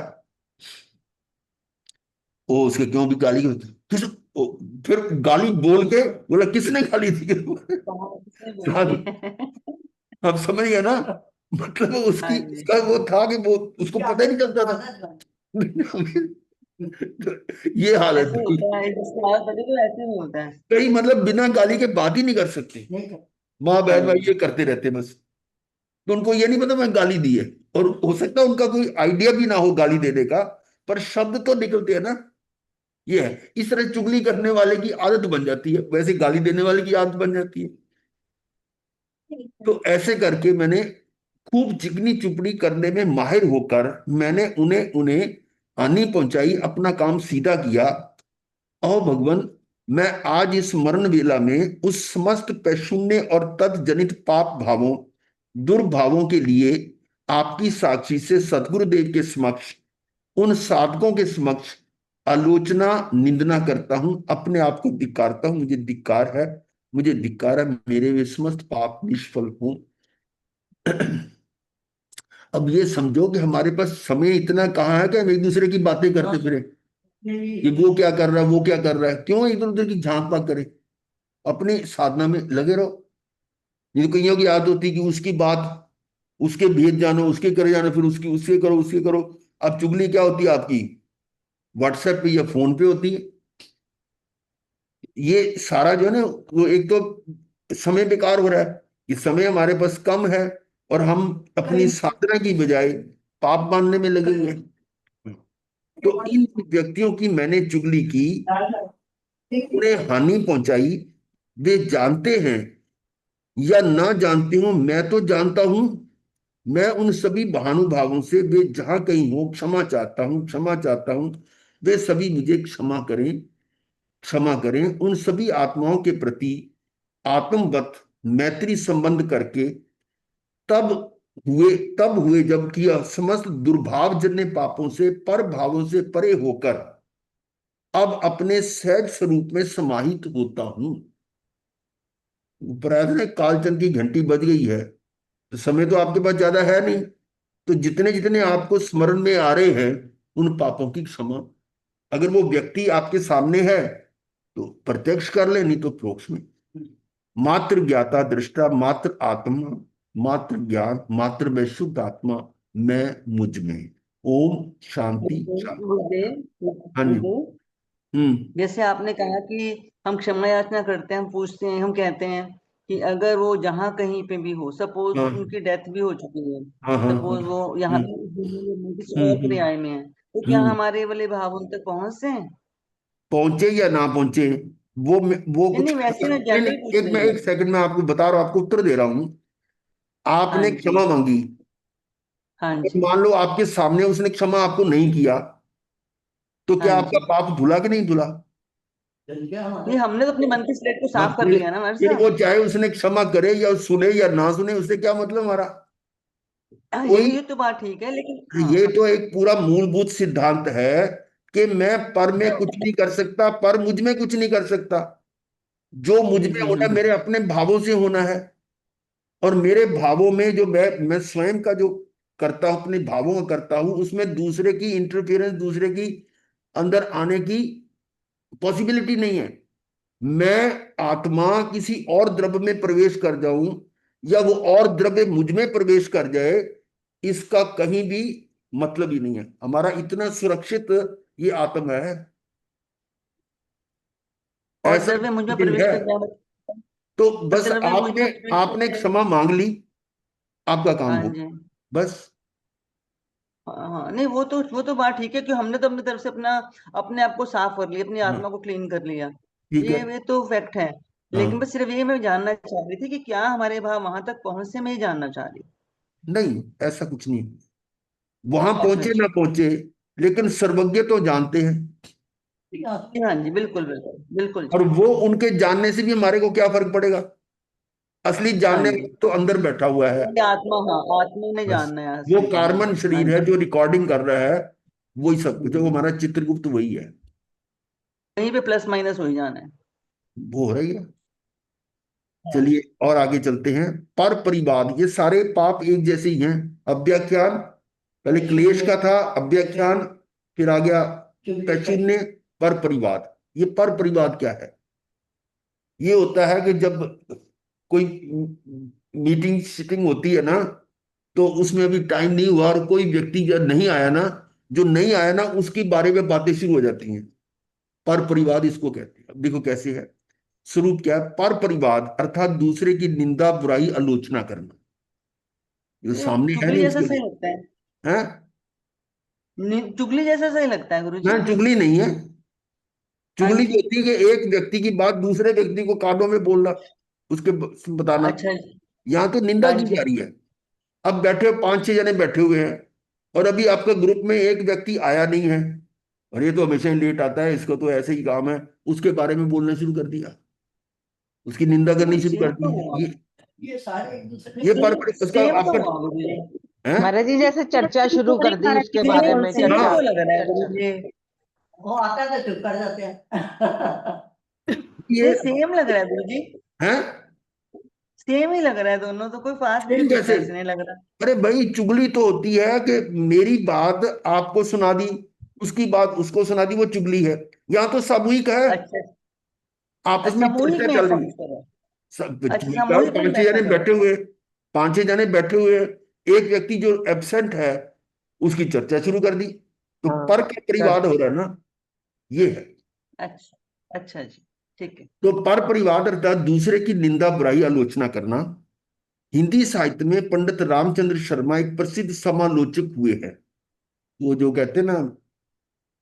वो उसके क्यों भी गाली किस फिर गाली बोल के बोला किसने गाली दी? किसने बोली साहब, है? आप समझ गए ना? मतलब हाँ उसकी जी। उसका वो था कि वो उसको पता ही नहीं चलता था। आदत बन। तो ये हालत ऐसे थी। होता है, जिसको आदत पड़ी तो ऐसे नहीं होता है। कई मतलब बिना गाली के बात ही नहीं कर सकते। नहीं कर। माँ हाँ बहन भाई जी। ये करते रहते बस। तो उनको ये नहीं पता मैं गाली दी है, और हो सकता है उनका कोई आइडिया भी ना हो गाली देने का, पर शब्द तो निकलते हैं ना। ये है, इस तरह चुगली करने वाले की आदत बन जाती है, वैसे गाली देने वाले की आदत बन जाती है। तो ऐसे करके मैंने खूब चिकनी चुपड़ी करने में माहिर होकर मैंने उन्हें उन्हें हानि पहुंचाई, अपना काम सीधा किया। और भगवान, मैं आज इस मरण वेला में उस समस्त पैशून्य और तत्जनित पाप भावों, दुर्भावों के लिए आपकी साक्षी से सदगुरुदेव के समक्ष, उन साधकों के समक्ष आलोचना, निंदना करता हूं, अपने आप को धिक्कारता हूं। मुझे धिक्कार है, मुझे धिक्कार है, मेरे वे समस्त पाप निष्फल हों। अब ये समझो कि हमारे पास समय इतना कहाँ है कि हम एक दूसरे की बातें करते फिरे, ये वो क्या कर रहा है, वो क्या कर रहा है। क्यों इधर उधर की झांक पाक करें? अपनी साधना में लगे रहो। नहीं तो कईयों की आदत होती है कि उसकी बात, उसके भेद जानो, उसके करे जानो, फिर उसकी उसके करो, उसके करो। अब चुगली क्या होती है आपकी? व्हाट्सएप पे या फोन पे होती है। ये सारा जो है ना, वो एक तो समय बेकार हो रहा है कि समय हमारे पास कम है, और हम अपनी साधना की बजाय पाप मानने में लगे हुए हैं। तो इन व्यक्तियों की मैंने चुगली की, उन्हें हानि पहुंचाई। वे जानते हैं या ना जानते हो, मैं तो जानता हूं। मैं उन सभी महानुभावों से, वे जहां कहीं हो, क्षमा चाहता हूं, क्षमा चाहता हूं। वे सभी मुझे क्षमा करें, क्षमा करें। उन सभी आत्माओं के प्रति आत्मवत मैत्री संबंध करके तब तब हुए जबकि यह समस्त दुर्भावजन्य पापों से, पर भावों से परे होकर अब अपने सहज स्वरूप में समाहित होता हूं। प्रार्थना कालचंद की घंटी बज गई है, तो समय तो आपके पास ज्यादा है नहीं। तो जितने जितने आपको स्मरण में आ रहे हैं, उन पापों की क्षमा। अगर वो व्यक्ति आपके सामने है तो प्रत्यक्ष कर ले, नहीं तो प्रोक्ष में। मात्र ज्ञाता दृष्टा, मात्र आत्मा, मात्र ज्ञान, मात्र में शुद्ध आत्मा, मैं मुझ में। ओम शांति शांति। गुरुदेव, हाँ जी। गुरुदेव, जैसे आपने कहा कि हम क्षमा याचना करते हैं, हम पूछते हैं, हम कहते हैं कि अगर वो जहाँ कहीं पे भी हो, सपोज हाँ उनकी डेथ भी हो चुकी है, हाँ हाँ हाँ। सपोज वो यहाँ पे इस दुनिया में किसी और हम्म। पर्याय में है, तो क्या हम्म। हमारे वाले भाव उन तक पहुंचते हैं? पहुंचे या ना पहुंचे, वो नहीं कुछ नहीं, वैसे मैं नहीं जनरल नहीं, पूछ एक मैं रही हूँ। एक सेकंड में आपको बता रहा हूं, आपको उत्तर दे रहा हूं। हाँ आपने जी। क्षमा मांगी, हाँ और जी। मान लो आपके सामने उसने क्षमा आपको नहीं किया, तो हाँ क्या आपका जी। पाप धुला कि नहीं धुला? चल गया हमारा। नहीं, हमने तो अपने मन की स्लेट को हाँ, साफ कर लिया ना, हमारे फिर वो साहब। चाहे उसने क्षमा करे या सुने या ना सुने, उससे क्या मतलब हमारा? हाँ, कोई, ये तो बात ठीक है, लेकिन हाँ। ये तो एक पूरा मूलभूत सिद्धांत है कि मैं पर में कुछ नहीं कर सकता, पर मुझ में कुछ नहीं कर सकता। जो मुझ में होना है, मेरे अपने भावों से होना है। और मेरे भावों में जो मैं स्वयं का जो करता हूं, अपने भावों का करता हूं, उसमें दूसरे की इंटरफेरेंस, दूसरे की अंदर आने की पॉसिबिलिटी नहीं है। मैं आत्मा किसी और द्रव्य में प्रवेश कर जाऊं या वो और द्रव्य मुझ में प्रवेश कर जाए, इसका कहीं भी मतलब ही नहीं है। हमारा इतना सुरक्षित ये आत्म है, और ऐसा द्रव्य मुझ में दिल प्रवेश है। कर जाए तो तो बस द्रव्य मुझ आपने में प्रवेश कर आपने जाए। क्षमा मांग ली, आपका काम हाँ हो, जी। बस। हाँ हाँ, नहीं वो तो बात ठीक है कि हमने तो अपनी तरफ से अपने आप को साफ कर लिया, अपनी हाँ आत्मा को क्लीन कर लिया। ठीक है। ये तो फैक्ट है। हाँ लेकिन बस सिर्फ ये मैं जानना चाह रही थी कि क्या हमारे भाव वहां तक पहुंचे, मैं ये जानना चाह रही हूँ। नहीं, ऐसा कुछ नहीं। वहां अच्छा पहुंचे अच्छा। ना पहुंचे, लेकिन सर्वज्ञ तो जानते हैं। जी हाँ जी, बिल्कुल बिल्कुल बिल्कुल और जी। वो उनके जानने से भी हमारे को क्या फर्क पड़ेगा? असली हाँ जानने जी। वाला तो अंदर बैठा हुआ है। ये आत्मा, हाँ आत्मा ने बस जानना है वो असली जानना कार्बन है। हाँ शरीर है जी। जो रिकॉर्डिंग कर रहा है, वही सब कुछ है, वो हमारा चित्रगुप्त वही है। कहीं पे प्लस माइनस हो ही जाना है। वो हो रही है। हाँ। चलिए और आगे चलते हैं। पर परिवाद, ये सारे पाप एक जैसे ही हैं। अव्याख्यान, पहले क्लेश का था, अव्याख्यान, फिर आ गया कैचुन्य, पर परिवाद। ये पर परिवाद क्या है? ये होता है कि जब कोई मीटिंग सीटिंग होती है ना, तो उसमें अभी टाइम नहीं हुआ और कोई व्यक्ति जब नहीं आया ना, जो नहीं आया ना उसकी बारे में बातें शुरू हो जाती हैं। पर परिवाद इसको कहते हैं। अब देखो कैसे है, स्वरूप क्या है। पर परिवाद अर्थात दूसरे की निंदा, बुराई, आलोचना करना। जो ये सामने है चुगली नहीं जैसा उसके सही लिए लगता है। है चुगली जैसा सही लगता है गुरु ना, जी। चुगली नहीं है। हाँ चुगली जो जी। होती है कि एक व्यक्ति की बात दूसरे व्यक्ति को कानों में बोलना, उसके बताना। अच्छा जी। यहां तो निंदा हाँ की जी। जा रही है। अब बैठे हो, पांच छह जने बैठे हुए हैं, और अभी आपका ग्रुप में एक व्यक्ति आया नहीं है, और ये तो हमेशा ही लेट आता है, इसको तो ऐसे ही काम है, उसके बारे में बोलना शुरू कर दिया, उसकी निंदा करनी शुरू कर सेम तो दी। हुआ। ये ये सारे एक दूसरे ये पर से उसका सेम तो आपका हुआ गुरु जी। है। महाराज जी जैसे चर्चा शुरू कर दी उसके बारे सेम में, सेम चर्चा तो हाँ, लग रहा है गुरु चर्चा। जी। वो आता है तो चुप कर जाते हैं। ये ये सेम लग रहा है गुरु जी। है। सेम ही लग रहा है दोनों, तो कोई खास सेम कैसे? डिफरेंस नहीं लग रहा। अरे भाई, चुगली तो होती है कि मेरी बात आपको सुना दी, उसकी बात उसको सुना दी, वो चुगली है। यहाँ तो सामूहिक है, अच्छा आपस अच्छा, में सामूहिक चर्चा में है चल रही है। फंक्शन। सब अच्छा, चुगली का सामूहिक में पांच छह बैठा जने करो। बैठे हुए, पांच छह जने बैठे हुए, एक व्यक्ति जो एब्सेंट है उसकी चर्चा शुरू कर दी, तो हाँ पर का परिवाद हो रहा है ना, ये है। अच्छा अच्छा जी, ठीक है। तो पर परिवाद अर्थात दूसरे की निंदा, बुराई, आलोचना करना। हिंदी साहित्य में पंडित रामचंद्र शर्मा एक प्रसिद्ध समालोचक हुए हैं। वो जो कहते हैं ना,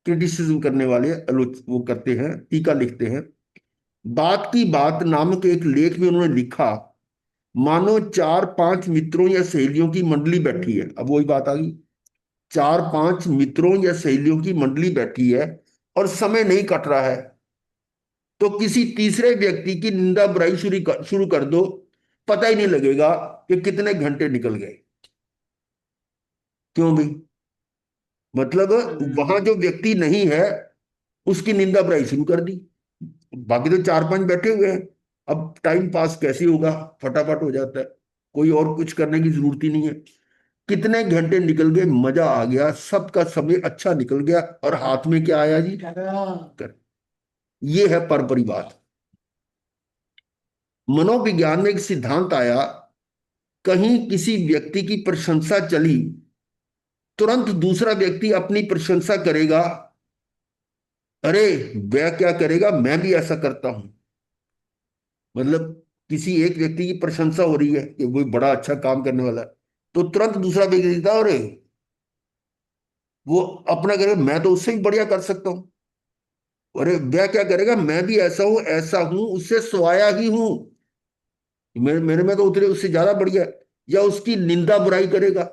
क्रिटिसिज्म करने वाले, वो करते हैं, टीका लिखते हैं। बात की बात नामक एक लेख में उन्होंने लिखा, मानो चार पांच मित्रों या सहेलियों की मंडली बैठी है। अब वही बात आ गई, चार पांच मित्रों या सहेलियों की मंडली बैठी है और समय नहीं कट रहा है, तो किसी तीसरे व्यक्ति की निंदा, बुराई शुरू कर दो, पता ही नहीं लगेगा कि कितने घंटे निकल गए। क्यों भाई? मतलब वहां हम्म। जो व्यक्ति नहीं है उसकी निंदा, बुराई शुरू कर दी, बाकी तो चार पांच बैठे हुए हैं। अब टाइम पास कैसे होगा? फटाफट हो जाता है, कोई और कुछ करने की जरूरत ही नहीं है। कितने घंटे निकल गए, मजा आ गया, सबका समय अच्छा निकल गया, और हाथ में क्या आया जी? कर। ये है पर परिवाद। मनोविज्ञान में एक सिद्धांत आया, कहीं किसी व्यक्ति की प्रशंसा चली, तुरंत दूसरा व्यक्ति अपनी प्रशंसा करेगा। अरे, वह क्या करेगा, मैं भी ऐसा करता हूं। मतलब किसी एक व्यक्ति की प्रशंसा हो रही है कि वो बड़ा अच्छा काम करने वाला है, तो तुरंत दूसरा व्यक्ति कहता है, अरे वो अपना करेगा, मैं तो उससे भी बढ़िया कर सकता हूँ। अरे वह क्या करेगा, मैं भी ऐसा हूं, उससे सोया ही हूं, मेरे में तो उतरे उससे ज्यादा बढ़िया है। या उसकी निंदा, बुराई करेगा।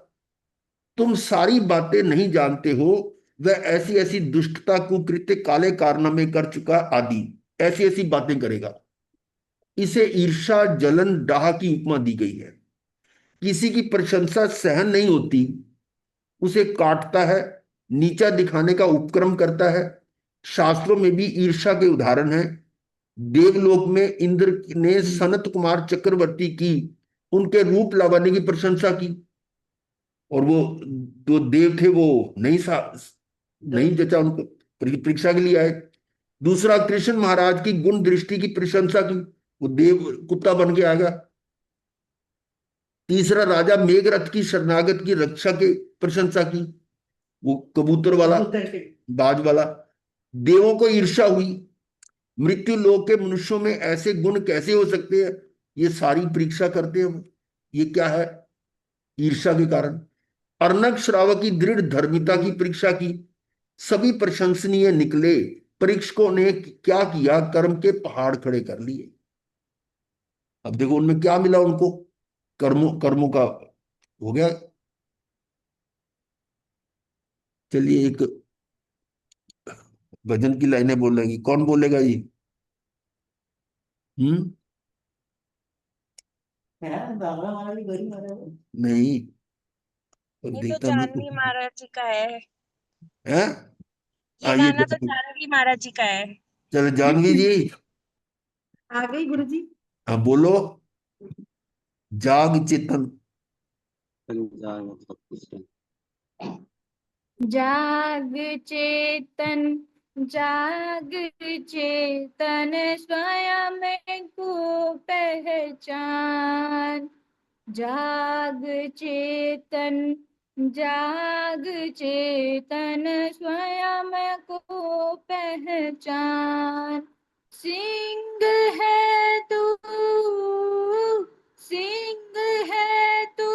तुम सारी बातें नहीं जानते हो, वह ऐसी ऐसी दुष्टता, कुकृत्य, काले कारनामे कर चुका आदि, ऐसी ऐसी बातें करेगा। इसे ईर्ष्या, जलन, डाह की उपमा दी गई है। किसी की प्रशंसा सहन नहीं होती, उसे काटता है, नीचा दिखाने का उपक्रम करता है। शास्त्रों में भी ईर्ष्या के उदाहरण हैं। देवलोक में इंद्र ने सनत कुमार चक्रवर्ती की, उनके रूप लावण्य की प्रशंसा की। और वो जो देव थे वो नहीं नहीं जचा उनको, परीक्षा के लिए आए। दूसरा, कृष्ण महाराज की गुण दृष्टि की प्रशंसा की, वो देव कुत्ता बन के आ गया। तीसरा, राजा मेघरथ की शरणागत की रक्षा की प्रशंसा की, वो कबूतर वाला, कबूतर के बाज वाला। देवों को ईर्ष्या हुई, मृत्यु लोक के मनुष्यों में ऐसे गुण कैसे हो सकते हैं, ये सारी परीक्षा करते हैं वो। ये क्या है? ईर्ष्या के कारण। अर्नक श्रावक की दृढ़ धर्मिता की परीक्षा की, सभी प्रशंसनीय निकले। परीक्षकों ने क्या किया? कर्म के पहाड़ खड़े कर लिए। अब देखो उनमें क्या मिला उनको, कर्मों कर्मों का हो गया। चलिए एक भजन की लाइनें बोलेगी, कौन बोलेगा ये? हम्म। है बाबा हमारा भी गरीब हमारा नहीं, पर ये तो देखता मैं जानवी महाराज जी का है। है। ये हाँ, गाना तो जानवी महाराज जी का है। चलो जानवी जी, आ गई गुरु जी। हाँ बोलो। जाग चेतन। पंजाब मतलब कुछ नहीं। जाग चेतन, जाग चेतन स्वयं को पहचान। जाग चेतन, जाग चेतन स्वयं को पहचान। सिंह है तू, सिंह है तू,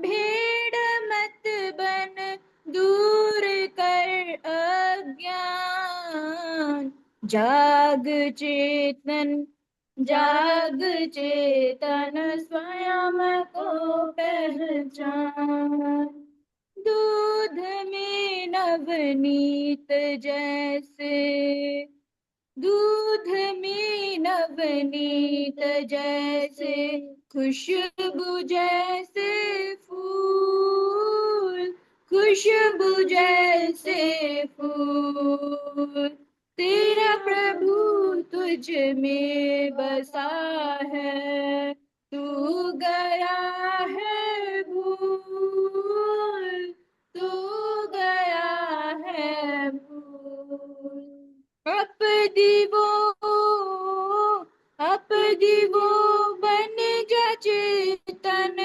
भीड़ मत बन, दूर कर अज्ञान। जाग चेतन, जाग चेतन स्वयं को पहचान। दूध में नवनीत जैसे, दूध में नवनीत जैसे, खुशबू जैसे फूल, खुशबू जैसे फूल। तेरा प्रभु तुझ में बसा है, तू गया है भूल, तू गया है भूल। अप दीवो, अप दीवो बन जा चेतन,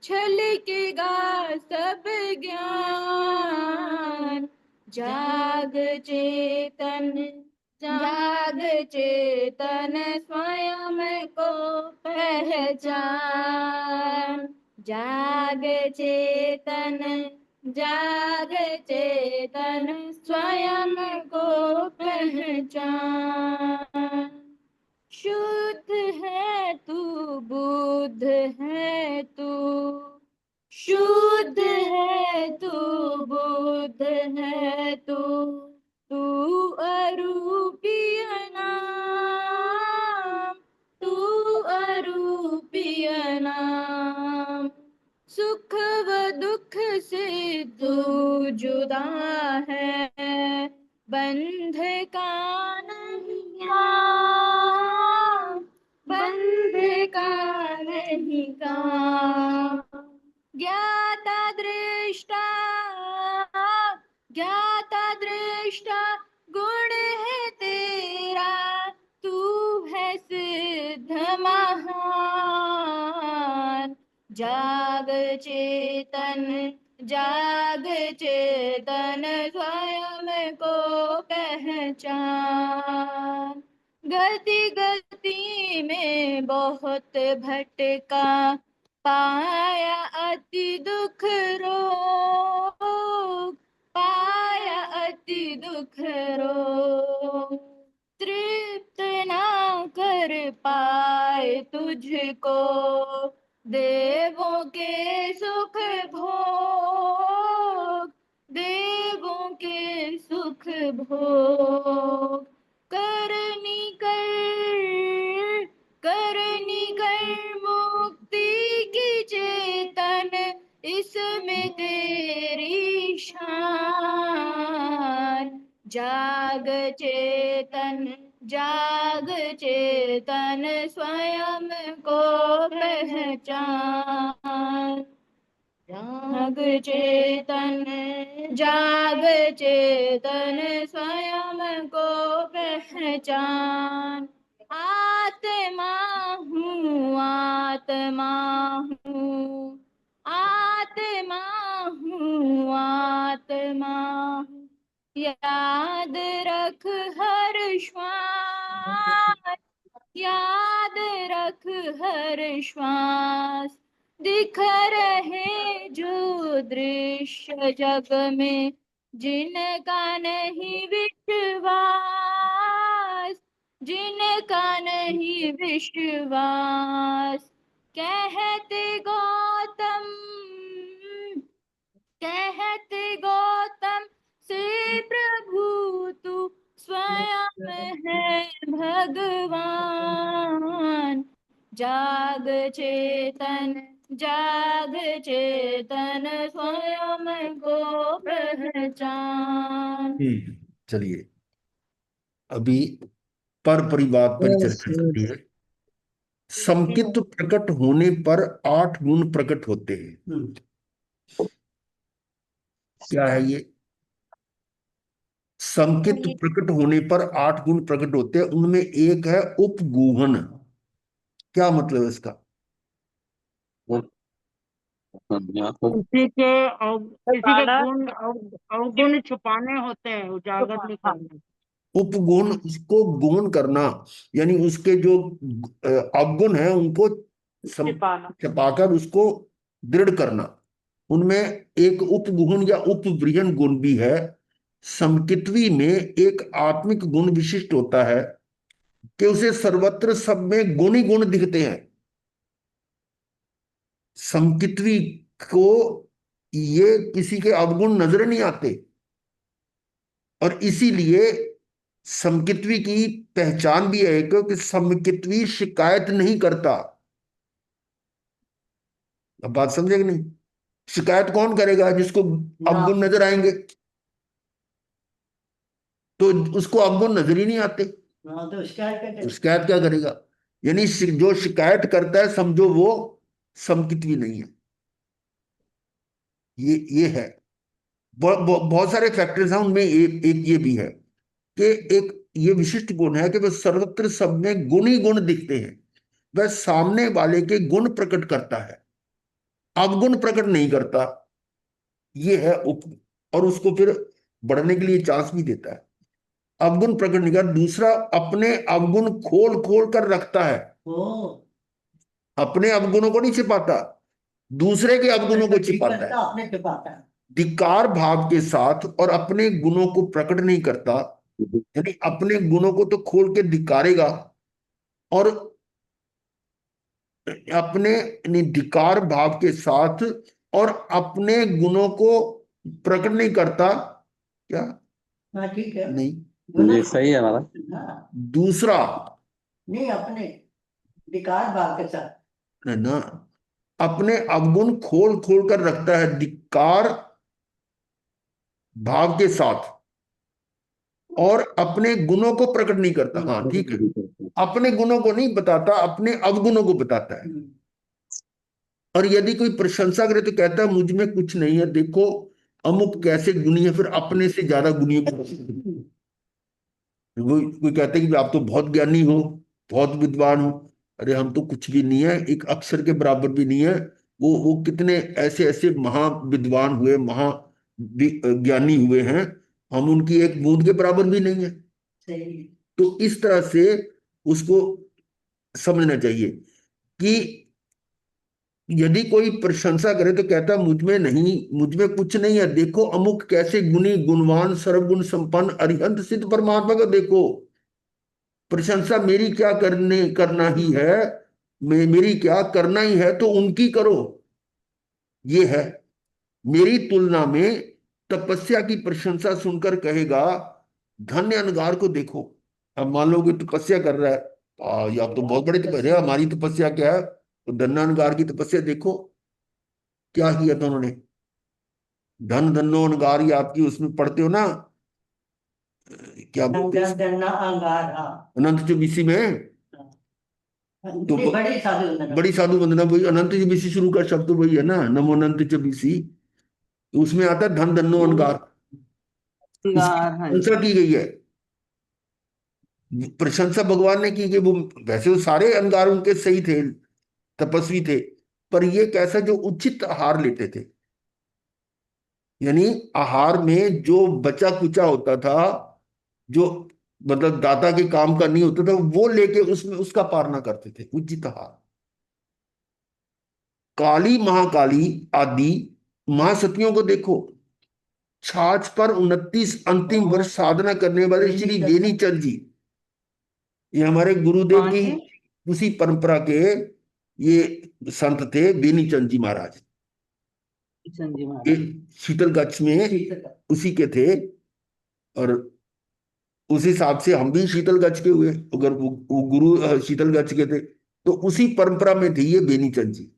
छलकेगा सब ज्ञान। जाग चेतन, जाग चेतन स्वयं को पहचान। जाग चेतन, जाग चेतन स्वयं को पहचान। शुद्ध है तू, बुद्ध है तू, शुद्ध है तू, बुद्ध है तू, तू अरूपीय नाम, तू अरूपीय नाम। सुख व दुख से तू जुदा है, बंध का नहीं काम, बंध का नहीं काम। ज्ञाता दृष्टा, ज्ञाता दृष्टा गुण है तेरा, तू है सिद्ध महान। जाग चेतन, जाग चेतन स्वयं को पहचान। गति गति में बहुत भटका, पाया अति दुख रोग, पाया अति दुख रोग। तृप्त ना कर पाए तुझको, देवों के सुख भोग, देवों के सुख भोग। करनी कर, करनी कर मुक्ति की चेतन, इसमें तेरी शान। जाग चेतन, जाग चेतन स्वयं को पहचान। जाग चेतन जाग चेतन स्वयं को पहचान। आत्मा हूँ आत्मा हूँ आत्मा हूँ आत्मा हूँ। याद रख हर श्वास याद रख हर श्वास। दिख रहे जो दृश्य जग में जिनका नहीं विश्वास जिनका नहीं विश्वास। कहते गौतम से प्रभु तू स्वयं है भगवान। जाग चेतन स्वयं को पहचान। चलिए अभी पर परिवाद पर चर्चा चलती है। समकित्व प्रकट होने पर 8 गुण प्रकट होते हैं। क्या है ये? समकित्व प्रकट होने पर 8 गुण प्रकट होते हैं, उनमें एक है उपगूहन। क्या मतलब है इसका? किसी के गुण अवगुण छुपाने होते हैं, उजागर नहीं करने। उपगुण, उसको गुण करना, यानी उसके जो अवगुण है उनको छुपाकर उसको दृढ़ करना। उनमें एक उपगुण या उपवृहन गुण भी है। समकित्वी में एक आत्मिक गुण विशिष्ट होता है कि उसे सर्वत्र सब में गुण ही गुण दिखते हैं। समकित्वी को ये किसी के अवगुण नजर नहीं आते, और इसीलिए समकित्वी की पहचान भी है कि समकित्वी शिकायत नहीं करता। अब बात समझे कि नहीं? शिकायत कौन करेगा? जिसको अवगुण नजर आएंगे, तो उसको अवगुण नजर ही नहीं आते, तो शिकायत क्या करेगा? यानी जो शिकायत करता है समझो वो समकित्वी नहीं है। ये है। बहुत सारे फैक्टर्स हैं, उनमें एक ये भी है कि एक ये विशिष्ट गुण है कि वह सर्वत्र सब में गुण ही गुण दिखते हैं। वह सामने वाले के गुण प्रकट करता है, अवगुण प्रकट नहीं करता। ये है और उसको फिर बढ़ने के लिए चांस भी देता है। अवगुण प्रकट नहीं कर। दूसरा, अपने अवगुण खोल खोल कर रखता है। अपने अवगुणों को नहीं छिपाता, दूसरे के अवगुणों को छिपाता है। अपने छिपाता है। धिक्कार भाव के साथ, और अपने गुणों को प्रकट नहीं करता। यानी अपने गुणों को तो खोल के धिक्कारेगा, और अपने धिक्कार भाव के साथ और अपने गुणों को प्रकट नहीं करता। क्या? ठीक है। नहीं, ये सही है हमारा। दूसरा नहीं, अपने विकार भाव के साथ है ना, अपने अवगुण खोल खोल कर रखता है धिक्कार भाव के साथ, और अपने गुणों को प्रकट नहीं करता। हाँ ठीक है, अपने गुणों को नहीं बताता, अपने अवगुणों को बताता है। और यदि कोई प्रशंसा करे तो कहता है मुझ में कुछ नहीं है, देखो अमुक कैसे गुणी है, फिर अपने से ज्यादा गुणी को कोई कहते हैं कि आप तो बहुत ज्ञानी हो, बहुत विद्वान हो। अरे हम तो कुछ भी नहीं है, एक अक्षर के बराबर भी नहीं है। वो कितने ऐसे ऐसे महा विद्वान हुए, महा ज्ञानी हुए हैं, हम उनकी एक बूंद के बराबर भी नहीं है। तो इस तरह से उसको समझना चाहिए कि यदि कोई प्रशंसा करे तो कहता मुझ में नहीं, मुझ में कुछ नहीं है, देखो अमुक कैसे गुणी गुणवान सर्वगुण संपन्न अरिहंत सिद्ध परमात्मा को देखो। प्रशंसा मेरी क्या करना ही है, मेरी क्या करना ही है, तो उनकी करो। ये है। मेरी तुलना में तपस्या की प्रशंसा सुनकर कहेगा धन्य अनगार को देखो। अब मान लो कि तपस्या कर रहा है, या तो बहुत बड़ी तपस्या, हमारी तपस्या क्या है, तो धन्य अनगार की तपस्या देखो क्या किया था उन्होंने। धन धन्नो अनगार, ये आपकी उसमें पढ़ते हो ना, क्या बोलते हैं, अनंत 24 में तो बड़ी साधु वंदना। बड़ी साधु वंदना वही अनंत चबीसी शुरू का शब्द वही है ना, नमो अनंत चबीसी। तो उसमें आता है धन धन्नो अनगार, उसकी हाँ जी। प्रशंसा की गई है। प्रशंसा भगवान ने की कि वो वैसे वो सारे अनगार उनके सही थे, तपस्वी थे, पर ये कैसा जो उचित आहार लेते थे, यानी आहार में जो बचा कुचा होता था, जो मतलब दाता के काम का नहीं होता था, वो लेके उसमें उसका पालना करते थे, उचित आहार। काली महाकाली आदि महासतियों को देखो, छाछ पर 29 अंतिम वर्ष साधना करने वाले श्री बेनीचंद जी, ये हमारे गुरुदेव हाँ की जी। उसी परंपरा के ये संत थे, बेनीचंद जी महाराज। किशन जी ये महाराज। शीतलगच्छ में उसी के थे, और उस हिसाब से हम भी शीतलगच्छ के हुए, अगर वो गुरु शीतलगच्छ के थे, तो उसी परंपरा में थे ये बेनीचंद जी।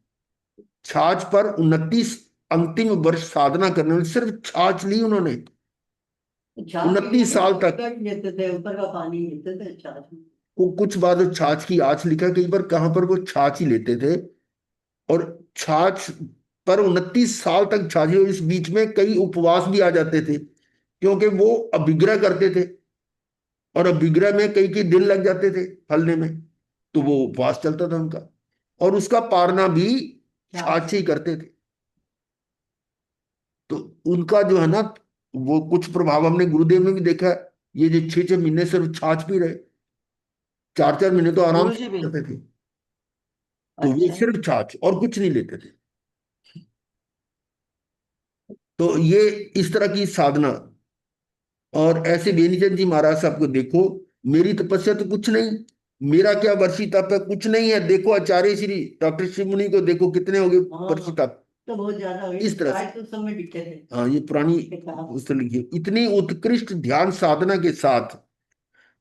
छाछ पर 29 अंतिम वर्ष साधना करने में, सिर्फ छाछ ली उन्होंने 29 साल तक। लेते थे, ऊपर का पानी लेते थे छाछ में। कुछ बाद छाछ की आँच लिखा, कई बार कहां पर वो छाछ ही लेते थे, और छाछ पर 29 साल तक छाछ। इस बीच में कई उपवास भी आ जाते थे, क्योंकि वो अभिग्रह करते थे, और अभिग्रह में कई कई दिन लग जाते थे फलने में, तो वो उपवास चलता था उनका, और उसका पारना भी छाछ ही करते थे। तो उनका जो है ना, वो कुछ प्रभाव हमने गुरुदेव में भी देखा है। ये जो 6 6 महीने सिर्फ छाछ पी रहे, 4 4 महीने तो आराम गुरु से जी भी। करते थे, तो वो अच्छा। सिर्फ छाछ और कुछ नहीं लेते थे। तो ये इस तरह की साधना। और ऐसे बेनीचंद जी महाराज साहब को देखो, मेरी तपस्या तो कुछ नहीं, मेरा क्या वर्षी तप है, कुछ नहीं है। देखो आचार्य श्री डॉक्टर शिव मुनि को देखो, कितने हो गए वर्षी तप, तो बहुत ज्यादा हुई, इस तरह से। आज तो समय दिखते थे। हाँ, ये पुरानी पुस्तक लिखी है। इतनी उत्कृष्ट ध्यान साधना के साथ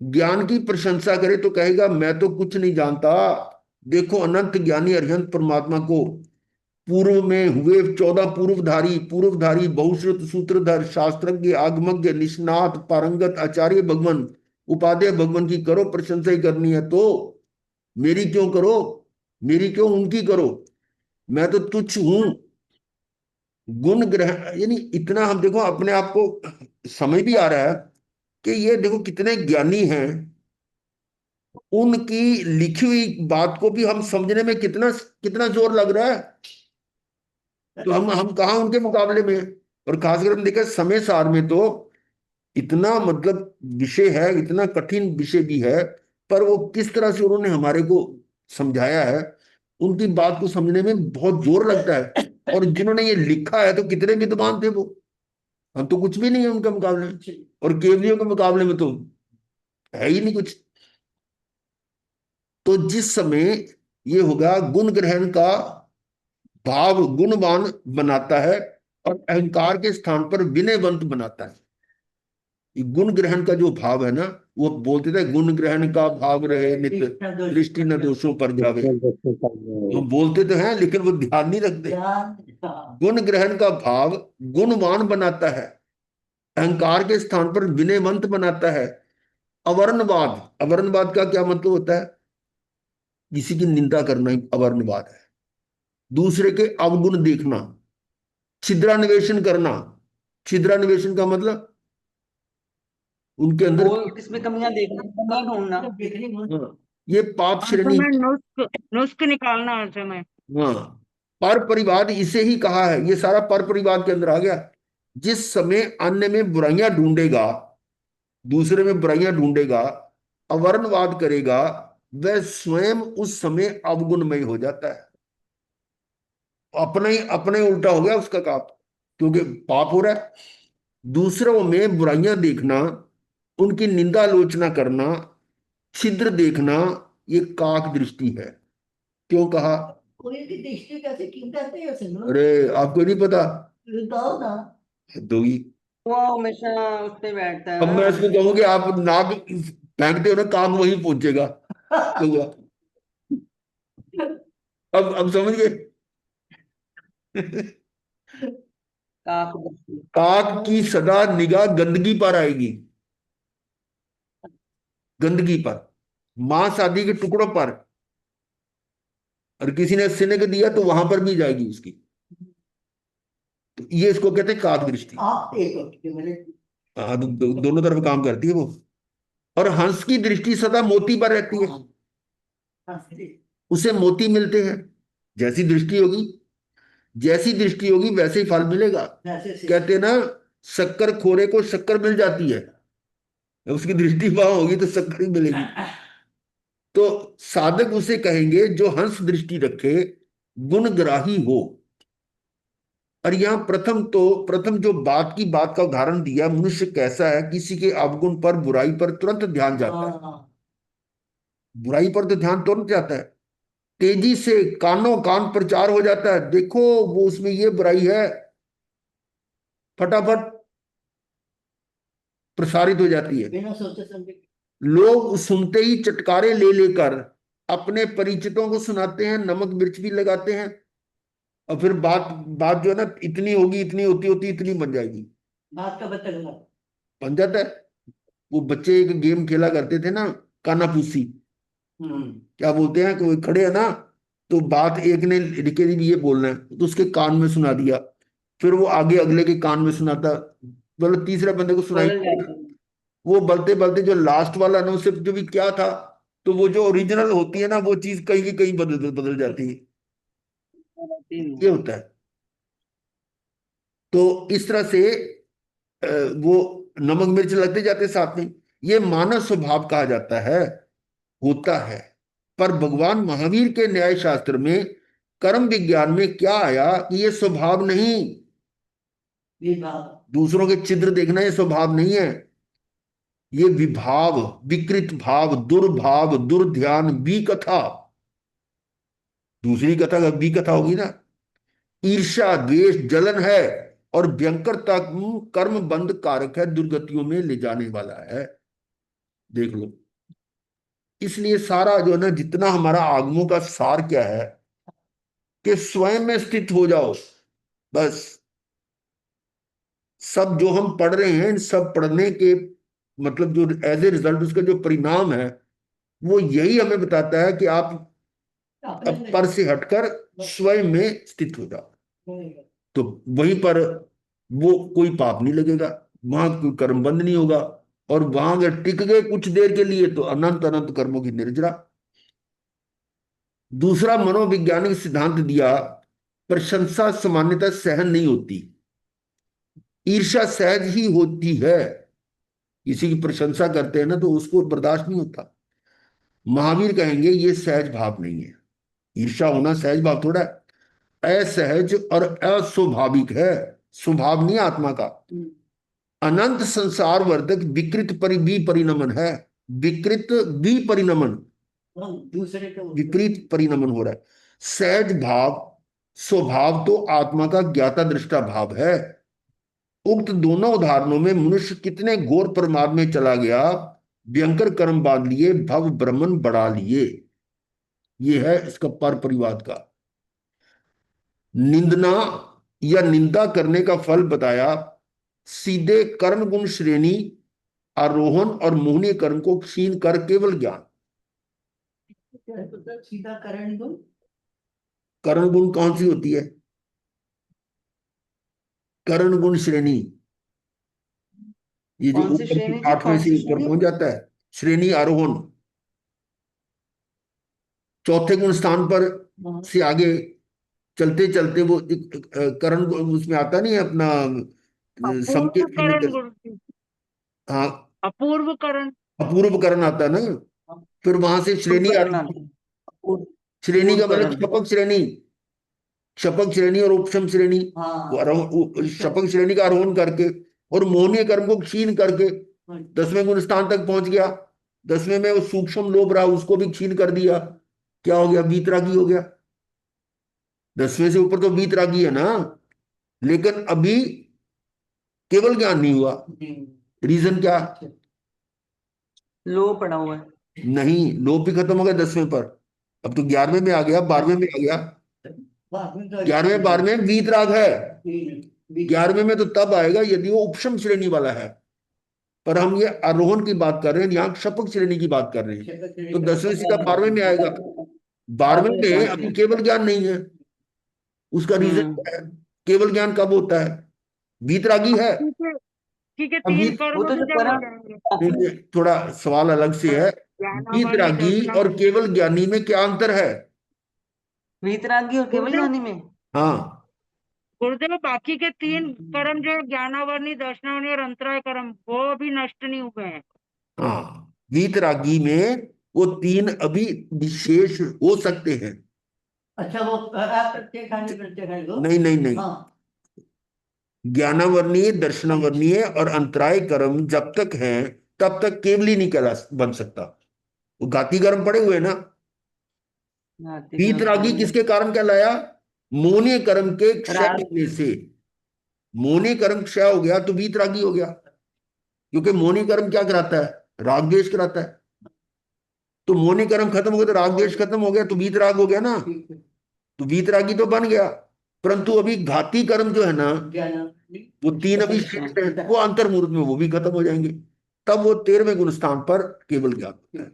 ज्ञान की प्रशंसा करे तो कहेगा मैं तो कुछ नहीं जानता। देखो अनंत ज्ञानी अरिहंत परमात्मा को, पूर्व में हुए 14 पूर्वधारी बहुश्रुत सूत्रधर शास्त्रज्ञ आगमज्ञ निष्णात पारंगत आचार्य भगवान उपाध्याय भगवान की करो प्रशंसा ही करनी है तो मेरी क्यों करो, मेरी क्यों उनकी करो, मैं तो तुच्छ हूं। गुण ग्रहण, यानी इतना हम देखो अपने आप को समझ भी आ रहा है कि ये देखो कितने ज्ञानी हैं, उनकी लिखी हुई बात को भी हम समझने में कितना कितना जोर लग रहा है। तो हम कहाँ उनके मुकाबले में। और खासकर हम देखा समय सार में तो इतना मतलब विषय है, इतना कठिन विषय भी है, पर वो किस तरह से उन्होंने हमारे को समझाया है, उनकी बात को समझने में बहुत जोर लगता है। और जिन्होंने ये लिखा है तो कितने विद्वान थे वो, हम तो कुछ भी नहीं है उनके मुकाबले में, और केवलियों के मुकाबले में तो है ही नहीं कुछ। तो जिस समय ये होगा, गुण ग्रहण का भाव गुणवान बनाता है, और अहंकार के स्थान पर विनयवंत बनाता है। ये गुण ग्रहण का जो भाव है ना, वो बोलते थे गुण ग्रहण का भाव रहे नित्य, दृष्टि न दोषों पर जावे। तो बोलते तो हैं लेकिन वो ध्यान नहीं रखते। गुण ग्रहण का भाव गुणवान बनाता है, अहंकार के स्थान पर विनयवंत बनाता है। अवर्णवाद, अवर्णवाद का क्या मतलब होता है, किसी की निंदा करना ही अवर्णवाद है। दूसरे के अवगुण देखना, छिद्रान्वेषण करना। छिद्रान्वेषण का मतलब उनके अंदर वो किसमें कमियां देखना, कमियां ढूंढना। हाँ, ये पाप श्रेणी। में नुस्ख निकालना हर समय। हाँ, पर परिवाद इसे ही कहा है, ये सारा पर परिवाद के अंदर आ गया। जिस समय अन्य में बुराइयां ढूंढेगा, दूसरे में बुराइयां ढूंढेगा, अवर्णवाद करेगा, वह स्वयं उस समय अवगुणमय हो जाता है। अपने उल्टा हो गया उसका काम, क्योंकि पाप हो रहा है। दूसरों में बुराइयां देखना, उनकी निंदा आलोचना करना, छिद्र देखना, ये काक दृष्टि है। क्यों कहा? कोई भी दृष्टि कैसे क्यों कहते हैं उसे? अरे आपको नहीं पता? बताओ ना। दो ही। वो हमेशा उस पे बैठता है अब मैं ना। इसको कहूँ कि आप नाक फेंकते हो ना, काक वहीं पहुंचेगा। तो हुआ। अब समझ गए? काक दृष्टि। काक की सदा निगाह गंदगी पर आएगी, गंदगी पर, मांस आदि के टुकड़ों पर। और किसी ने सिनक दिया तो वहां पर भी जाएगी उसकी। तो ये इसको कहते हैं काक दृष्टि। आप एक होती है मेरे। हाँ, दोनों तरफ काम करती है वो। और हंस की दृष्टि सदा मोती पर रहती है, हाँ, उसे मोती मिलते हैं। जैसी दृष्टि होगी, जैसी दृष्टि होगी वैसे ही फल मिलेगा। वैसे से कहते हैं ना, शक्कर खोरे को शक्कर मिल जाती है, उसकी दृष्टि वहां होगी तो शक्कर ही मिलेगी। तो साधक उसे कहेंगे जो हंस दृष्टि रखे, गुणग्राही हो। और यहां प्रथम जो बात का उदाहरण दिया, मनुष्य कैसा है, किसी के अवगुण पर, बुराई पर तुरंत ध्यान जाता है। हाँ, बुराई पर तो ध्यान तुरंत जाता है, तेजी से कानों कान प्रचार हो जाता है, देखो वो उसमें ये बुराई है, फटाफट प्रसारित हो जाती है। बिना सोचे समझे। लोग सुनते ही चटकारे ले लेकर अपने परिचितों को सुनाते हैं, नमक मिर्च भी लगाते हैं, और फिर बात बात जो है ना, इतनी होगी, इतनी होती होती इतनी बन जाएगी, बात का बच्चा गला। बन जाता है। वो बच्चे एक गेम खेला करते थे ना, कानाफूसी, क्या बोलते हैं, कोई खड़े है ना, तो बात एक ने लिखे दी ये बोलना है तो उसके कान में सुना दिया, फिर वो आगे अगले के कान में सुनाता, मतलब तीसरे बंदे को सुनाई। बदल जाता है। वो बलते बलते जो लास्ट वाला ना, उससे जो भी क्या था, तो वो जो ओरिजिनल होती है ना, वो चीज कहीं की कहीं बदल बदल जाती है। ये होता है। तो इस तरह से वो नमक मिर्च लगते जाते साथ में, ये मानव स्वभाव कहा जाता है, होता है। पर भगवान महावीर के न्याय शास्त्र में, कर्म विज्ञान में क्या आया कि ये स्वभाव नहीं, विभाग। दूसरों के छिद्र देखना ये स्वभाव नहीं है, ये विभाव, विकृत भाव, दुर्भाव, दुर्ध्यान, विकथा, दूसरी कथा विकथा होगी ना, ईर्ष्या, द्वेष, जलन है, और भयंकरता कर्म बंध कारक है, दुर्गतियों में ले जाने वाला है। देख लो, इसलिए सारा जो है ना, जितना हमारा आगमों का सार क्या है, कि स्वयं में स्थित हो जाओ बस। सब जो हम पढ़ रहे हैं, इन सब पढ़ने के मतलब जो एज ए रिजल्ट उसका जो परिणाम है, वो यही हमें बताता है कि आप अब पर से हटकर स्वयं में स्थित हो जाओ, तो वहीं पर वो कोई पाप नहीं लगेगा, वहां कोई कर्म बंद नहीं होगा, और वहां अगर टिक गए कुछ देर के लिए तो अनंत अनंत कर्मों की निर्जरा। दूसरा मनोवैज्ञानिक सिद्धांत दिया, प्रशंसा सामान्यतः सहन नहीं होती, ईर्ष्या सहज ही होती है। किसी की प्रशंसा करते हैं ना तो उसको बर्दाश्त नहीं होता। महावीर कहेंगे ये सहज भाव नहीं है, ईर्ष्या होना सहज भाव थोड़ा है, असहज और अस्वाभाविक है, स्वभाव नहीं आत्मा का। अनंत संसार वर्धक विकृत परिणमन है, विकृत विपरिणमन, दूसरे को विपरीत परिणमन हो रहा है। सहज भाव, स्वभाव तो आत्मा का ज्ञाता दृष्टा भाव है। उक्त दोनों उदाहरणों में मनुष्य कितने घोर प्रमाद में चला गया, भयंकर कर्म बांध लिए, भव ब्रह्मन बढ़ा लिए। ये है इसका पर परिवाद का। निंदना या निंदा करने का फल बताया, सीधे कर्म गुण श्रेणी, आरोहण और मोहनीय कर्म को क्षीण कर केवल ज्ञान। सीधा करण गुण। करण गुण कौन सी होती है? करण गुण श्रेणी, ये जो कौन सी ऊपर श्रेणी की जी? 8वें कौन से सी ऊपर श्रेणी? पहुंच जाता है, श्रेणी आरोहण, चौथे गुण स्थान पर से आगे चलते चलते वो करण उसमें आता नहीं है अपना अपूर्व संकेत करण में। गुरु, हाँ, अपूर्व करण। अपूर्व करण आता है ना, फिर वहां से श्रेणी करण आती है। आता है। श्रेणी का मतलब करण। शपक श्रेणी, शपक श्रेणी और उपशम श्रेणी। हाँ। शपक श्रेणी का आरोहण करके और मोहनीय कर्म को क्षीण करके 10वें गुण स्थान तक पहुंच गया। 10वें में वो सूक्ष्म लोभ रहा, उसको भी क्षीण कर दिया, क्या हो गया? वीतरागी हो गया। 10वें से ऊपर तो वीतरागी है ना, लेकिन अभी केवल ज्ञान नहीं हुआ। रीजन क्या? लो पड़ा हुआ है। नहीं, लोभ भी खत्म हो गया 10वें पर, अब तो 11वें में आ गया, 12वें में आ गया। 11वें 12वें वीतराग है, 11वें में तो तब आएगा यदि वो उपशम श्रेणी वाला है, पर हम ये आरोहण की बात कर रहे हैं, यहाँ शपक श्रेणी की बात कर रहे हैं, तो 10वें सीधा 12वें में आएगा। 12वें में अभी केवल ज्ञान नहीं है। उसका रीजन क्या है? केवल ज्ञान कब होता है? वीतरागी है। ठीक है, अभी 3 कर्म वो तो भी जो जब हो परम जाएंगे। थोड़ा सवाल अलग से है। ज्ञानावरणी वीतरागी और दर्शनावरणी। केवल ज्ञानी में क्या अंतर है? वीतरागी और केवल ज्ञानी में हाँ, गुरुदेव, बाकी के 3 कर्म जो ज्ञानावरणी, दर्शनावरणी और अंतराय कर्म, वो अभी नष्ट नहीं हुए हैं। हाँ, वीतरागी में वो 3 अभी विशेष हो सकते हैं। अच्छा, वो प्रत्येक को नहीं नहीं नहीं, हाँ ज्ञानावर्णीय, दर्शनावर्णीय और अंतराय कर्म जब तक है तब तक केवली नहीं कहला बन सकता। वो घाती कर्म पड़े हुए हैं ना। वीतरागी किसके कारण कहलाया? मोने कर्म के क्षय राग होने से। मोने कर्म क्षय हो गया तो वीतरागी हो गया, क्योंकि मोनी कर्म क्या कराता है? राग द्वेष कराता है। तो मोनी कर्म खत्म हो गया तो राग द्वेष खत्म हो गया, तो वीतराग हो गया ना। तो वीतरागी तो बन गया, परंतु अभी घाती कर्म जो है ना, वो 3 अभी शेष है, वो अंतर्मुहूर्त में वो भी खत्म हो जाएंगे। तब वो 13वें गुण स्थान पर केवल ज्ञान होता है।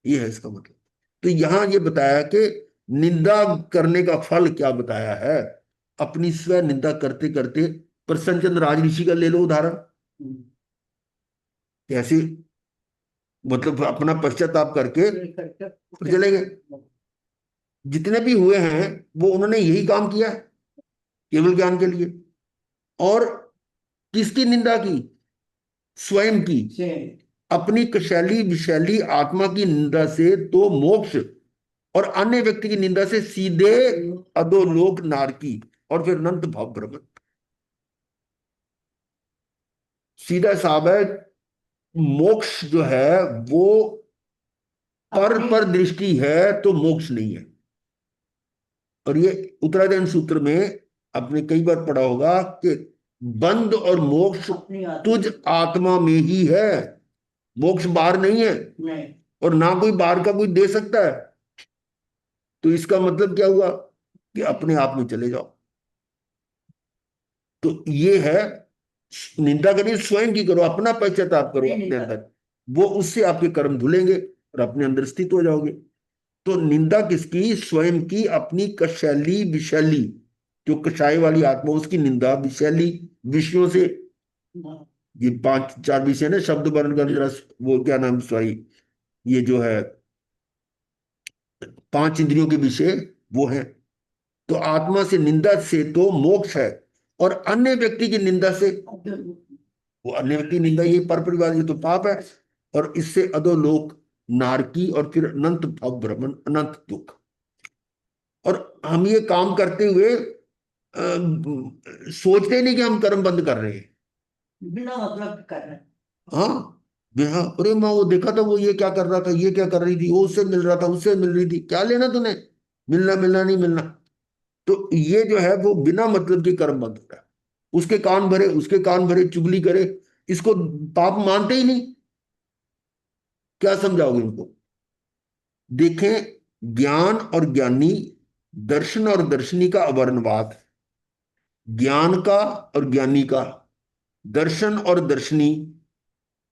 ये है इसका मतलब। तो यहां ये बताया कि निंदा करने का फल क्या बताया है। अपनी स्व निंदा करते करते, प्रसन्नचंद्र राज ऋषि का ले लो उदाहरण। कैसे मतलब अपना पश्चाताप करके फिर चले गए। जितने भी हुए हैं वो उन्होंने यही काम किया है केवल ज्ञान के लिए। और किसकी निंदा की? स्वयं की। अपनी कशैली विशैली आत्मा की निंदा से तो मोक्ष, और अन्य व्यक्ति की निंदा से सीधे अधोलोक नारकी, और फिर अनंत भाव भ्रमण। सीधा साहब है, मोक्ष जो है वो पर दृष्टि है तो मोक्ष नहीं है। और ये उत्तरायण सूत्र में आपने कई बार पढ़ा होगा कि बंध और मोक्ष तुझ आत्मा में ही है। मोक्ष बाहर नहीं है, और ना कोई बाहर का कोई दे सकता है। तो इसका मतलब क्या हुआ कि अपने आप में चले जाओ। तो ये है, निंदा करिए स्वयं की करो, अपना पश्चाताप करो अपने अंदर, वो उससे आपके कर्म धुलेंगे और अपने अंदर स्थित हो जाओगे। तो निंदा किसकी? स्वयं की, अपनी कशैली विशैली, जो कषाय वाली आत्मा उसकी निंदा, विशैली विषयों से। ये 5-4 विषय ना, शब्द वर्ण गंध रस, वो क्या नाम, सॉरी, ये जो है 5 इंद्रियों के विषय वो है। तो आत्मा से निंदा से तो मोक्ष है, और अन्य व्यक्ति की निंदा से, वो अन्य व्यक्ति की निंदा, ये पर परिवार, ये तो पाप है। और इससे अधोलोक नारकी, और फिर अनंत भव भ्रमण, अनंत दुख। और हम ये काम करते हुए सोचते नहीं कि हम कर्म बंद कर रहे हैं। बिना मतलब कर रहे हैं। हाँ, बिना, अरे माँ वो देखा था, वो ये क्या कर रहा था, ये क्या कर रही थी, वो उससे मिल रहा था, उससे मिल रही थी, क्या लेना तूने? मिलना मिलना नहीं मिलना। तो ये जो है वो बिना मतलब के कर्म बंद हो रहा है। उसके कान भरे, उसके कान भरे, चुगली करे, इसको पाप मानते ही नहीं। क्या समझाओगे उनको? देखें, ज्ञान और ज्ञानी, दर्शन और दर्शनी का अवर्णवाद, ज्ञान का और ज्ञानी का, दर्शन और दर्शनी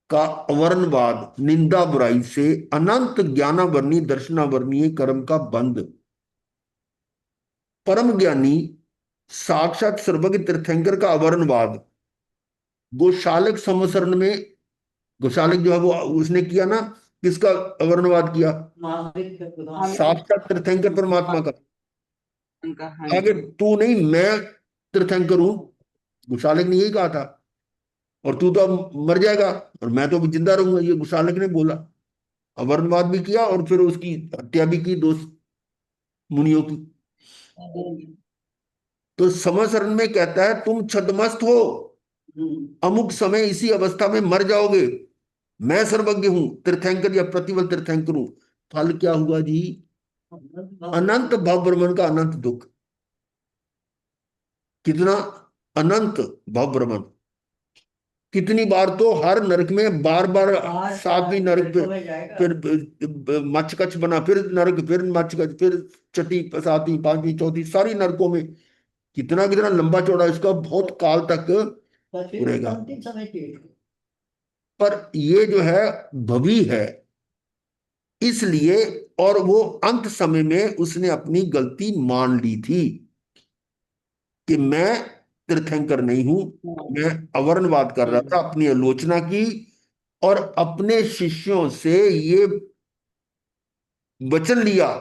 का अवर्णवाद, निंदा बुराई से अनंत ज्ञानावर्णी दर्शनावर्णीय कर्म का बंध। परम ज्ञानी साक्षात सर्वज्ञ तीर्थंकर का अवर्णवाद। गोशालक संवसरण में, गोशालक जो है वो उसने किया ना, किसका अवर्णवाद किया? साक्षात तीर्थंकर परमात्मा का। आगे तू नहीं, मैं तीर्थंकर हूं, गोशालक ने यही कहा था। और तू तो अब मर जाएगा और मैं तो अभी जिंदा रहूंगा, ये गोशालक ने बोला। अवर्णवाद भी किया और फिर उसकी हत्या भी की 2 मुनियों की। तो समसरण में कहता है तुम छद्मस्त हो, अमुक समय इसी अवस्था में मर जाओगे, मैं सर्वज्ञ हूं, तीर्थंकर या प्रतिबल तीर्थंकर हूं। फल क्या हुआ जी? अनंत भव भ्रमण का अनंत दुख। कितना अनंत भव भ्रमण, कितनी बार तो हर नरक में बार बार, 7वीं नरक फिर मचकच बना, फिर नरक, फिर मचकच, फिर छठी 7वीं 5वीं 4वीं सारी नरकों में। कितना कितना लंबा चौड़ा इसका, बहुत काल तक रहेगा। पर ये जो है भवी है, इसलिए, और वो अंत समय में उसने अपनी गलती मान ली थी कि मैं तीर्थंकर नहीं हूं, मैं अवर्णवाद कर रहा था, अपनी आलोचना की और अपने शिष्यों से ये वचन लिया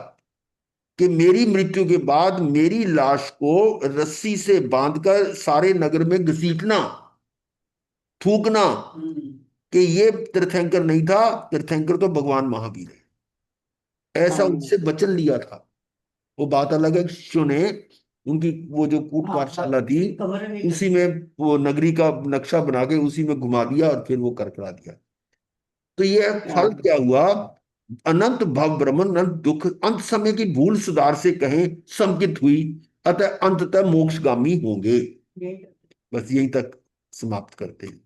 कि मेरी मृत्यु के बाद मेरी लाश को रस्सी से बांधकर सारे नगर में घसीटना, थूकना कि ये तीर्थंकर नहीं था, तीर्थंकर तो भगवान महावीर है। ऐसा उनसे वचन लिया था। वो बात अलग है कि शिष्यों ने उनकी वो जो कूट पाठशाला थी उसी में वो नगरी का नक्शा बना के उसी में घुमा दिया और फिर वो करकरा दिया। तो ये फल क्या हुआ? अनंत भव ब्रह्मन अनंत दुख, अंत समय की भूल सुधार से कहें संकित हुई, अतः अंततः मोक्षगामी होंगे। बस यहीं तक समाप्त करते हैं।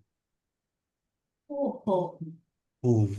ओहो। ओम।